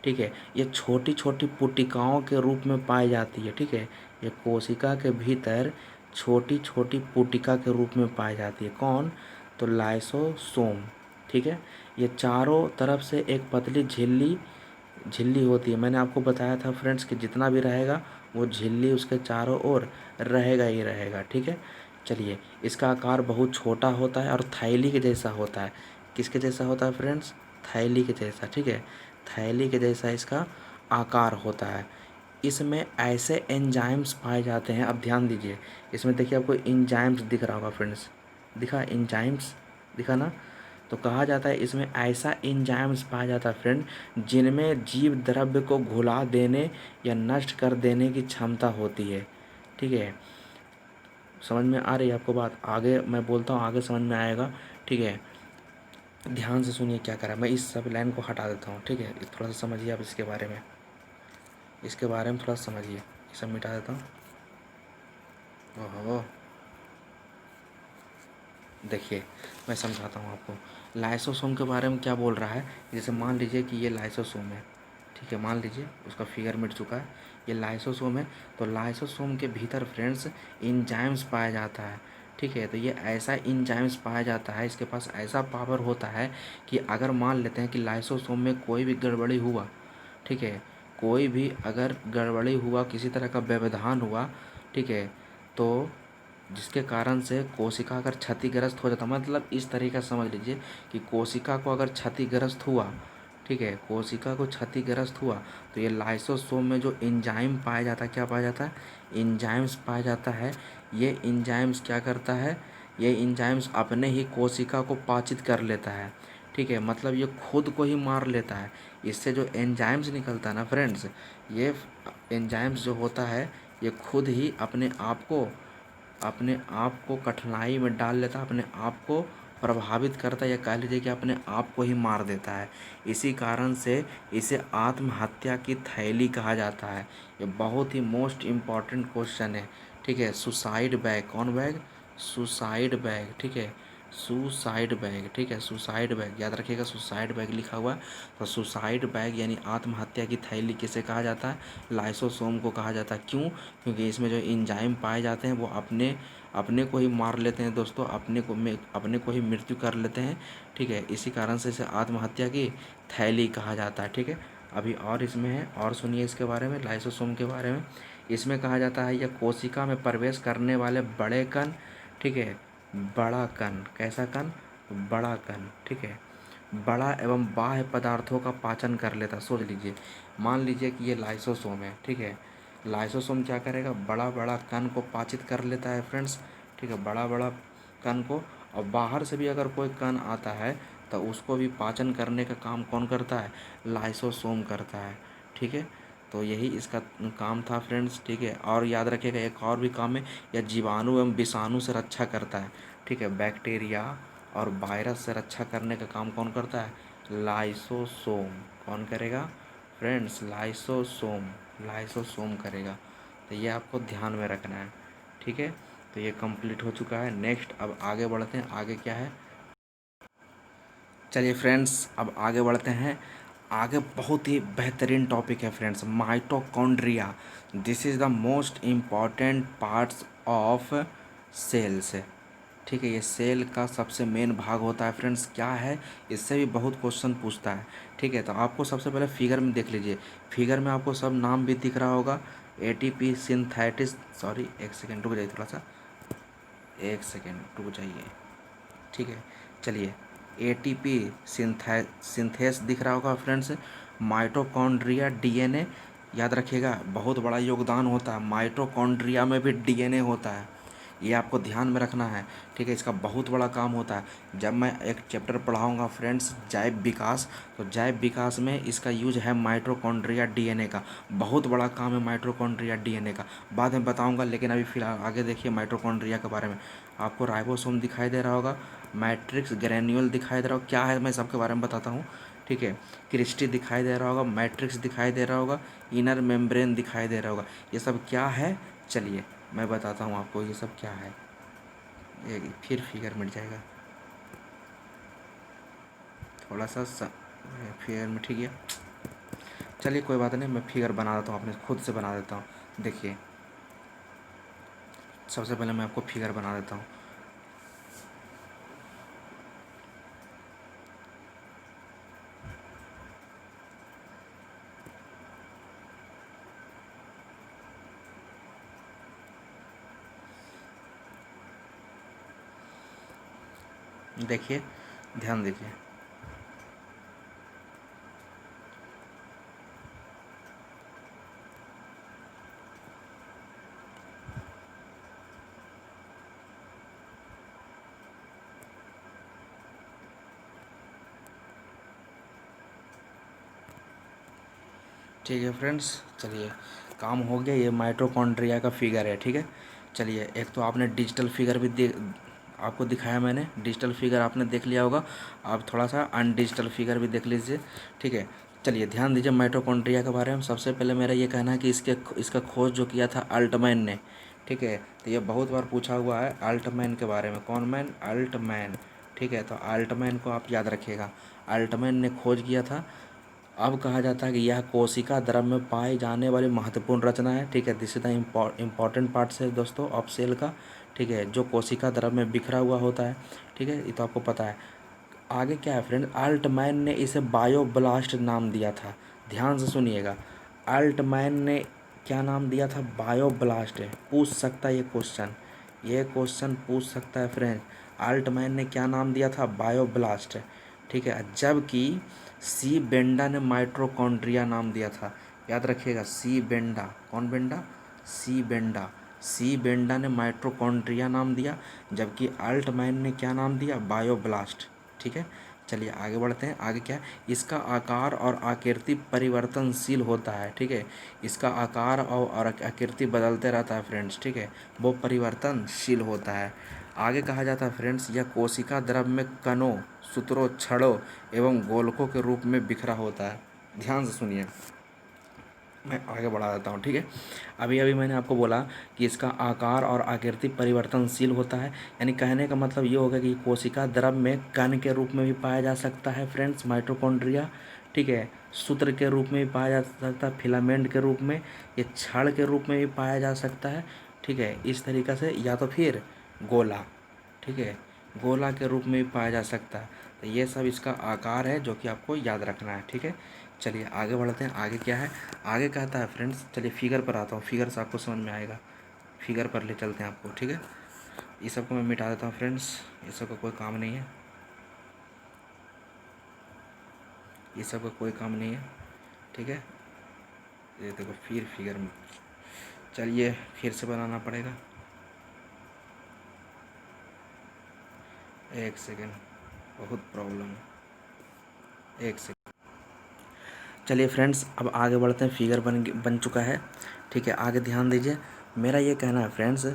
ठीक है, ये छोटी छोटी पुटिकाओं के रूप में पाई जाती है। ठीक है, ये कोशिका के भीतर छोटी छोटी पुटिका के रूप में पाई जाती है। कौन? तो लाइसोसोम। ठीक है, ये चारों तरफ से एक पतली झिल्ली झिल्ली होती है। मैंने आपको बताया था फ्रेंड्स कि जितना भी रहेगा वो झिल्ली उसके चारों ओर रहेगा ही रहेगा। ठीक है, चलिए, इसका आकार बहुत छोटा होता है और थैली के जैसा होता है। किसके जैसा होता है फ्रेंड्स? थैली के जैसा। ठीक है, थैली के जैसा इसका आकार होता है। इसमें ऐसे एंजाइम्स पाए जाते हैं, अब ध्यान दीजिए, इसमें देखिए आपको एंजाइम्स दिख रहा होगा फ्रेंड्स, दिखा एंजाइम्स, दिखा ना? तो कहा जाता है इसमें ऐसा एंजाइम्स पाया जाता है फ्रेंड जिनमें जीव द्रव्य को घुला देने या नष्ट कर देने की क्षमता होती है। ठीक है, समझ में आ रही है आपको बात? आगे मैं बोलता हूँ, आगे समझ में आएगा। ठीक है, ध्यान से सुनिए क्या करा, मैं इस सब लाइन को हटा देता हूँ। ठीक है, थोड़ा सा समझिए आप इसके बारे में, इसके बारे में थोड़ा समझिए। ये सब मिटा देता हूँ। ओहो, देखिए मैं समझाता हूँ आपको। लाइसोसोम के बारे में क्या बोल रहा है, जैसे मान लीजिए कि ये लाइसोसोम है। ठीक है, मान लीजिए उसका फिगर मिट चुका है, ये लाइसोसोम है। तो लाइसोसोम के भीतर फ्रेंड्स इंजाइम्स पाया जाता है। ठीक है, तो ये ऐसा इंजाइम्स पाया जाता है, इसके पास ऐसा पावर होता है कि अगर मान लेते हैं कि लाइसोसोम में कोई भी गड़बड़ी हुआ, ठीक है, कोई भी अगर गड़बड़ी हुआ, किसी तरह का व्यवधान हुआ, ठीक है, तो जिसके कारण से कोशिका अगर क्षतिग्रस्त हो जाता, मतलब इस तरीका से समझ लीजिए कि कोशिका को अगर क्षतिग्रस्त हुआ, ठीक है, कोशिका को क्षतिग्रस्त हुआ, तो ये लाइसोसोम में जो एंजाइम पाया जाता है, क्या पाया जाता है? एंजाइम्स पाया जाता है। ये एंजाइम्स क्या करता है? ये एंजाइम्स अपने ही कोशिका को पाचित कर लेता है। ठीक है, मतलब ये खुद को ही मार लेता है। इससे जो एंजाइम्स निकलता है ना फ्रेंड्स, ये एंजाइम्स जो होता है ये खुद ही अपने आप को कठिनाई में डाल लेता है, अपने आप को प्रभावित करता है, या कह लीजिए कि अपने आप को ही मार देता है। इसी कारण से इसे आत्महत्या की थैली कहा जाता है। ये बहुत ही मोस्ट इम्पॉर्टेंट क्वेश्चन है। ठीक है, सुसाइड बैग, कौन बैग? Suicide bag. ठीक है, सुसाइड बैग। ठीक है, सुसाइड बैग याद रखिएगा, सुसाइड बैग लिखा हुआ है। तो सुसाइड बैग यानी आत्महत्या की थैली किसे कहा जाता है? लाइसोसोम को कहा जाता है। क्यों? क्योंकि इसमें जो एंजाइम पाए जाते हैं वो अपने अपने को ही मार लेते हैं दोस्तों, अपने को ही मृत्यु कर लेते हैं। ठीक है, इसी कारण से इसे आत्महत्या की थैली कहा जाता है। ठीक है, अभी और इसमें है, और सुनिए इसके बारे में, लाइसोसोम के बारे में। इसमें कहा जाता है यह कोशिका में प्रवेश करने वाले बड़े कण, ठीक है, बड़ा कण, कैसा कण? बड़ा कण। ठीक है, बड़ा एवं बाह्य पदार्थों का पाचन कर लेता। सोच लीजिए, मान लीजिए कि ये लाइसोसोम है। ठीक है, लाइसोसोम क्या करेगा? बड़ा बड़ा कण को पाचित कर लेता है फ्रेंड्स। ठीक है, बड़ा बड़ा कण को, और बाहर से भी अगर कोई कण आता है तो उसको भी पाचन करने का काम कौन करता है? लाइसोसोम करता है। ठीक है, तो यही इसका काम था फ्रेंड्स। ठीक है, और याद रखिएगा एक और भी काम है, यह जीवाणु एवं विषाणु से रक्षा करता है। ठीक है, बैक्टीरिया और वायरस से रक्षा करने का काम कौन करता है? लाइसोसोम। कौन करेगा फ्रेंड्स? लाइसोसोम। लाइसोसोम करेगा। तो ये आपको ध्यान में रखना है। ठीक है, तो ये कंप्लीट हो चुका है। नेक्स्ट अब आगे बढ़ते हैं, आगे क्या है? चलिए फ्रेंड्स अब आगे बढ़ते हैं। आगे बहुत ही बेहतरीन टॉपिक है friends, mitochondria. This is the most important parts of cells. ठीक है, ये सेल का सबसे मेन भाग होता है फ्रेंड्स। क्या है? इससे भी बहुत क्वेश्चन पूछता है। ठीक है, तो आपको सबसे पहले फिगर में देख लीजिए, फिगर में आपको सब नाम भी दिख रहा होगा। एटीपी सिंथेटिस, सॉरी एक सेकेंड रुक जाइए, थोड़ा सा एक सेकेंड रुक जाइए। ठीक है, चलिए, एटीपी सिंथेस दिख रहा होगा फ्रेंड्स। माइटोकॉन्ड्रिया डीएनए, याद रखिएगा बहुत बड़ा योगदान होता है, माइटोकॉन्ड्रिया में भी डीएनए होता है, ये आपको ध्यान में रखना है। ठीक है, इसका बहुत बड़ा काम होता है। जब मैं एक चैप्टर पढ़ाऊंगा फ्रेंड्स जैव विकास, तो जैव विकास में इसका यूज है माइटोकॉन्ड्रिया डीएनए का, बहुत बड़ा काम है माइटोकॉन्ड्रिया डीएनए का, बाद में बताऊंगा। लेकिन अभी फिलहाल आगे देखिए माइटोकॉन्ड्रिया के बारे में। आपको राइबोसोम दिखाई दे रहा होगा, मैट्रिक्स ग्रैन्यूल दिखाई दे रहा होगा, क्या है मैं सबके बारे में बताता हूँ। ठीक है, क्रिस्टी दिखाई दे रहा होगा, मैट्रिक्स दिखाई दे रहा होगा, इनर मेम्ब्रेन दिखाई दे रहा होगा। ये सब क्या है? चलिए मैं बताता हूँ आपको ये सब क्या है। फिर फिगर मिट जाएगा। थोड़ा सा फिगर में, ठीक है। चलिए कोई बात नहीं, मैं फिगर बना देता हूँ, अपने खुद से बना देता हूँ। देखिए सबसे पहले मैं आपको फिगर बना देता हूँ। देखिए, ध्यान दीजिए। ठीक है फ्रेंड्स, चलिए काम हो गया। ये माइटोकॉन्ड्रिया का फिगर है, ठीक है। चलिए, एक तो आपने डिजिटल फिगर भी आपको दिखाया मैंने, डिजिटल फिगर आपने देख लिया होगा। आप थोड़ा सा अनडिजिटल फिगर भी देख लीजिए, ठीक है। चलिए ध्यान दीजिए माइटोकॉन्ड्रिया के बारे में। सबसे पहले मेरा ये कहना है कि इसका खोज जो किया था अल्टमैन ने, ठीक है। तो ये बहुत बार पूछा हुआ है अल्टमैन के बारे में। कौन मैन? अल्टमैन, ठीक है। तो अल्टमैन को आप याद रखिएगा, अल्टमैन ने खोज किया था। अब कहा जाता है कि यह कोशिका द्रव में पाई जाने वाली महत्वपूर्ण रचना है, ठीक है। This is the important part है दोस्तों ऑफ सेल का, ठीक है, जो कोशिका द्रव में बिखरा हुआ होता है, ठीक है। ये तो आपको पता है। आगे क्या है फ्रेंड, अल्टमैन ने इसे बायोब्लास्ट नाम दिया था। ध्यान से सुनिएगा, अल्टमैन ने क्या नाम दिया था? बायोब्लास्ट। है, पूछ सकता है ये क्वेश्चन पूछ सकता है फ्रेंड। अल्टमैन ने क्या नाम दिया था? बायोब्लास्ट, ठीक है। जबकि सी बेंडा ने माइटोकॉन्ड्रिया नाम दिया था। याद रखिएगा, सी बेंडा। कौन बेंडा? सी बेंडा। सी बेंडा ने माइटोकॉन्ड्रिया नाम दिया, जबकि अल्टमैन ने क्या नाम दिया? बायोब्लास्ट, ठीक है। चलिए आगे बढ़ते हैं। आगे क्या है, इसका आकार और आकृति परिवर्तनशील होता है, ठीक है। इसका आकार और आकृति बदलते रहता है फ्रेंड्स, ठीक है। वो परिवर्तनशील होता है। आगे कहा जाता है फ्रेंड्स, यह कोशिका द्रव में कणों, सूत्रों, छड़ों एवं गोलकों के रूप में बिखरा होता है। ध्यान से सुनिए, मैं आगे बढ़ा देता हूँ, ठीक है। अभी अभी मैंने आपको बोला कि इसका आकार और आकृति परिवर्तनशील होता है, यानी कहने का मतलब ये होगा कि कोशिका द्रव में कण के रूप में भी पाया जा सकता है फ्रेंड्स, माइटोकॉन्ड्रिया, ठीक है। सूत्र के रूप में भी पाया जा सकता है, फिलामेंट के रूप में, ये छड़ के रूप में भी पाया जा सकता है, ठीक है। इस तरीक़े से, या तो फिर गोला, ठीक है, गोला के रूप में भी पाया जा सकता है। तो ये सब इसका आकार है जो कि आपको याद रखना है, ठीक है। चलिए आगे बढ़ते हैं। आगे क्या है, आगे कहता है फ्रेंड्स, चलिए फिगर पर आता हूँ, फिगर से आपको समझ में आएगा। फिगर पर ले चलते हैं आपको, ठीक है। ये सब को मैं मिटा देता हूँ फ्रेंड्स, ये सब का कोई काम नहीं है, ये सब का कोई काम नहीं है, ठीक है। ये देखो फिर फिगर में, चलिए फिर से बनाना पड़ेगा। एक सेकेंड, बहुत प्रॉब्लम है, एक सेकेंड। चलिए फ्रेंड्स, अब आगे बढ़ते हैं। फिगर बन चुका है, ठीक है। आगे ध्यान दीजिए, मेरा ये कहना है फ्रेंड्स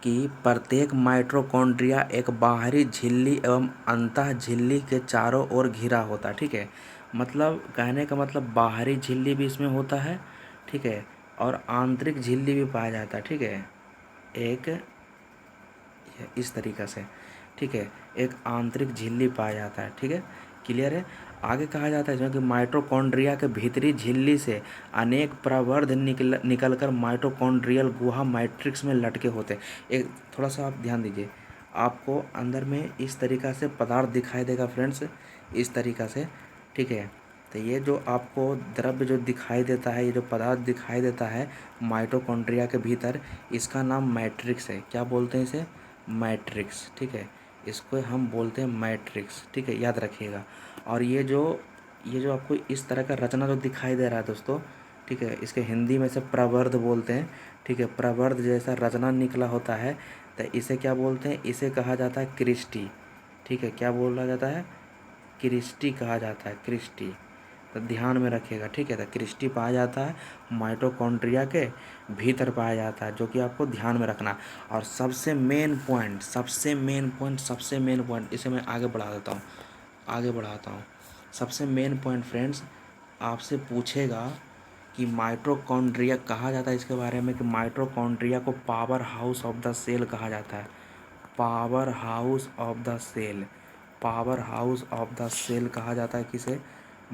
कि प्रत्येक माइटोकॉन्ड्रिया एक बाहरी झिल्ली एवं अंतः झिल्ली के चारों ओर घिरा होता है, ठीक है। मतलब कहने का मतलब बाहरी झिल्ली भी इसमें होता है, ठीक है, और आंतरिक झिल्ली भी पाया जाता है, ठीक है। एक इस तरीक़ा से, ठीक है, एक आंतरिक झिल्ली पाया जाता है, ठीक है। क्लियर है। आगे कहा जाता है इसमें कि माइटोकॉन्ड्रिया के भीतरी झिल्ली से अनेक प्रवर्ध निकलकर माइटोकॉन्ड्रियल गुहा मैट्रिक्स में लटके होते हैं। एक थोड़ा सा आप ध्यान दीजिए, आपको अंदर में इस तरीक़ा से पदार्थ दिखाई देगा फ्रेंड्स, इस तरीक़ा से, ठीक है। तो ये जो आपको द्रव्य जो दिखाई देता है, ये जो पदार्थ दिखाई देता है माइटोकॉन्ड्रिया के भीतर, इसका नाम मैट्रिक्स है। क्या बोलते हैं इसे? मैट्रिक्स, ठीक है। इसको हम बोलते हैं मैट्रिक्स, ठीक है, याद रखिएगा। और ये जो आपको इस तरह का रचना जो दिखाई दे रहा है दोस्तों, ठीक है, इसके हिंदी में से प्रवर्ध बोलते हैं, ठीक है। प्रवर्ध जैसा रचना निकला होता है, तो इसे क्या बोलते हैं? इसे कहा जाता है क्रिस्टी, ठीक है। क्या बोला जाता है? क्रिस्टी कहा जाता है, क्रिस्टी। तो ध्यान में रखिएगा, ठीक है। तो क्रिस्टी पाया जाता है माइटोकॉन्ड्रिया के भीतर पाया जाता है, जो कि आपको ध्यान में रखना। और सबसे मेन पॉइंट इसे मैं आगे बढ़ा देता हूँ, आगे बढ़ाता हूँ। सबसे मेन पॉइंट फ्रेंड्स, आपसे पूछेगा कि माइटोकॉन्ड्रिया कहा जाता है इसके बारे में, कि माइटोकॉन्ड्रिया को power house of the cell कहा जाता है, power house of the cell. Power house of the cell कहा जाता है किसे?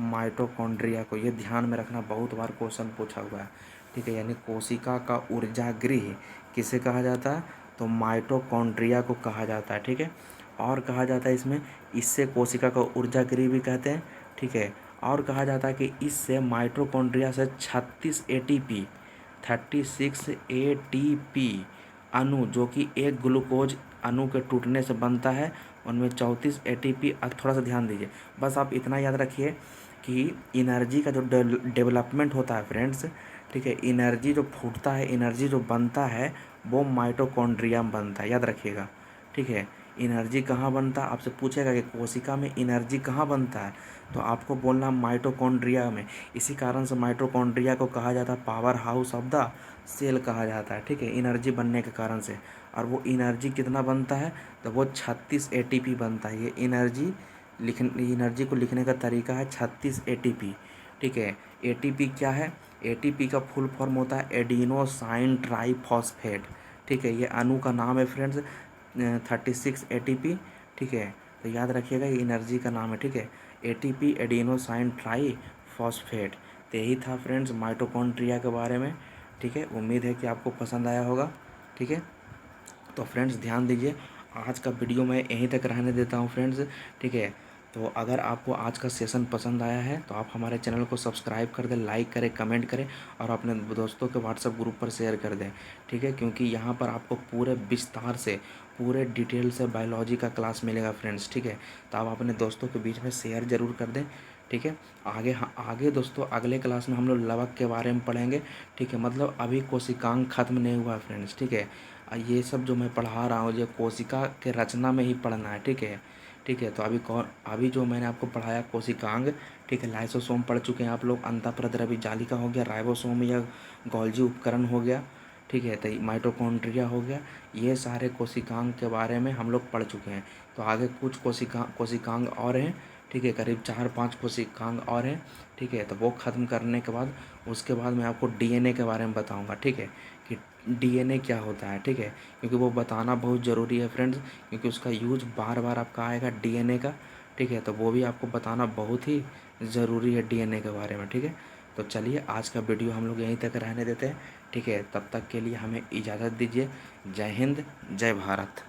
माइटोकॉन्ड्रिया को। ये ध्यान में रखना, बहुत बार क्वेश्चन पूछा हुआ है, ठीक है। यानी कोशिका का ऊर्जा गृह किसे कहा जाता है? तो माइटोकॉन्ड्रिया को कहा जाता है, ठीक है। और कहा जाता है इसमें, इससे कोशिका का ऊर्जा गृह भी कहते हैं, ठीक है। और कहा जाता है कि इससे माइटोकॉन्ड्रिया से 36 एटीपी 36 एटीपी अणु, जो कि एक ग्लूकोज अणु के टूटने से बनता है, उनमें 34 एटीपी। थोड़ा सा ध्यान दीजिए, बस आप इतना याद रखिए कि एनर्जी का जो डेवलपमेंट होता है फ्रेंड्स, ठीक है, एनर्जी जो फूटता है, एनर्जी जो बनता है, वो माइटोकॉन्ड्रिया में बनता है, याद रखिएगा, ठीक है। एनर्जी कहाँ बनता है? आपसे पूछेगा कि कोशिका में एनर्जी कहाँ बनता है, तो आपको बोलना माइटोकॉन्ड्रिया में। इसी कारण से माइटोकॉन्ड्रिया को कहा जाता है power house of the cell कहा जाता है, ठीक है, एनर्जी बनने के कारण से। और वो एनर्जी कितना बनता है? तो वो 36 एटीपी बनता है। ये एनर्जी को लिखने का तरीका है 36 एटीपी, ठीक है। एटीपी क्या है? एटीपी का फुल फॉर्म होता है एडिनोसाइन ट्राईफॉस्फेट, ठीक है। ये अणु का नाम है फ्रेंड्स, 36 एटीपी, ठीक है। तो याद रखिएगा, ये एनर्जी का नाम है, ठीक है, एटीपी एडिनोसाइन ट्राईफॉस्फेट। तो यही था फ्रेंड्स माइटोकॉन्ड्रिया के बारे में, ठीक है। उम्मीद है कि आपको पसंद आया होगा, ठीक है। तो फ्रेंड्स ध्यान दीजिए, आज का वीडियो मैं यहीं तक रहने देता हूँ फ्रेंड्स, ठीक है। तो अगर आपको आज का सेशन पसंद आया है तो आप हमारे चैनल को सब्सक्राइब कर दें, लाइक करें, कमेंट करें और अपने दोस्तों के व्हाट्सएप ग्रुप पर शेयर कर दें, ठीक है। क्योंकि यहाँ पर आपको पूरे विस्तार से, पूरे डिटेल से बायोलॉजी का क्लास मिलेगा फ्रेंड्स, ठीक है। तो आप अपने दोस्तों के बीच में शेयर ज़रूर कर दें, ठीक है। आगे दोस्तों अगले क्लास में हम लोग लवक के बारे में पढ़ेंगे, ठीक है। मतलब अभी कोशिकांग खत्म नहीं हुआ फ्रेंड्स, ठीक है। ये सब जो मैं पढ़ा रहा हूँ, ये कोशिका के रचना में ही पढ़ना है, ठीक है, ठीक है। तो अभी जो मैंने आपको पढ़ाया कोशिकांग, ठीक है, लाइसोसोम पढ़ चुके हैं आप लोग, अंतःप्रद्रवी जालिका हो गया, राइबोसोम या गोल्जी उपकरण हो गया, ठीक है, तो माइटोकॉन्ड्रिया हो गया। ये सारे कोशिकांग के बारे में हम लोग पढ़ चुके हैं। तो आगे कुछ कोशिकांग और हैं, ठीक है, करीब 4-5 कोशिकांग और हैं, ठीक है। तो वो ख़त्म करने के बाद, उसके बाद मैं आपको डीएनए के बारे में बताऊंगा, ठीक है, कि डीएनए क्या होता है, ठीक है। क्योंकि वो बताना बहुत ज़रूरी है फ्रेंड्स, क्योंकि उसका यूज बार बार आपका आएगा डीएनए का, ठीक है। तो वो भी आपको बताना बहुत ही ज़रूरी है डीएनए के बारे में, ठीक है। तो चलिए आज का वीडियो हम लोग यहीं तक रहने देते हैं, ठीक है। तब तक के लिए हमें इजाज़त दीजिए। जय हिंद, जय भारत।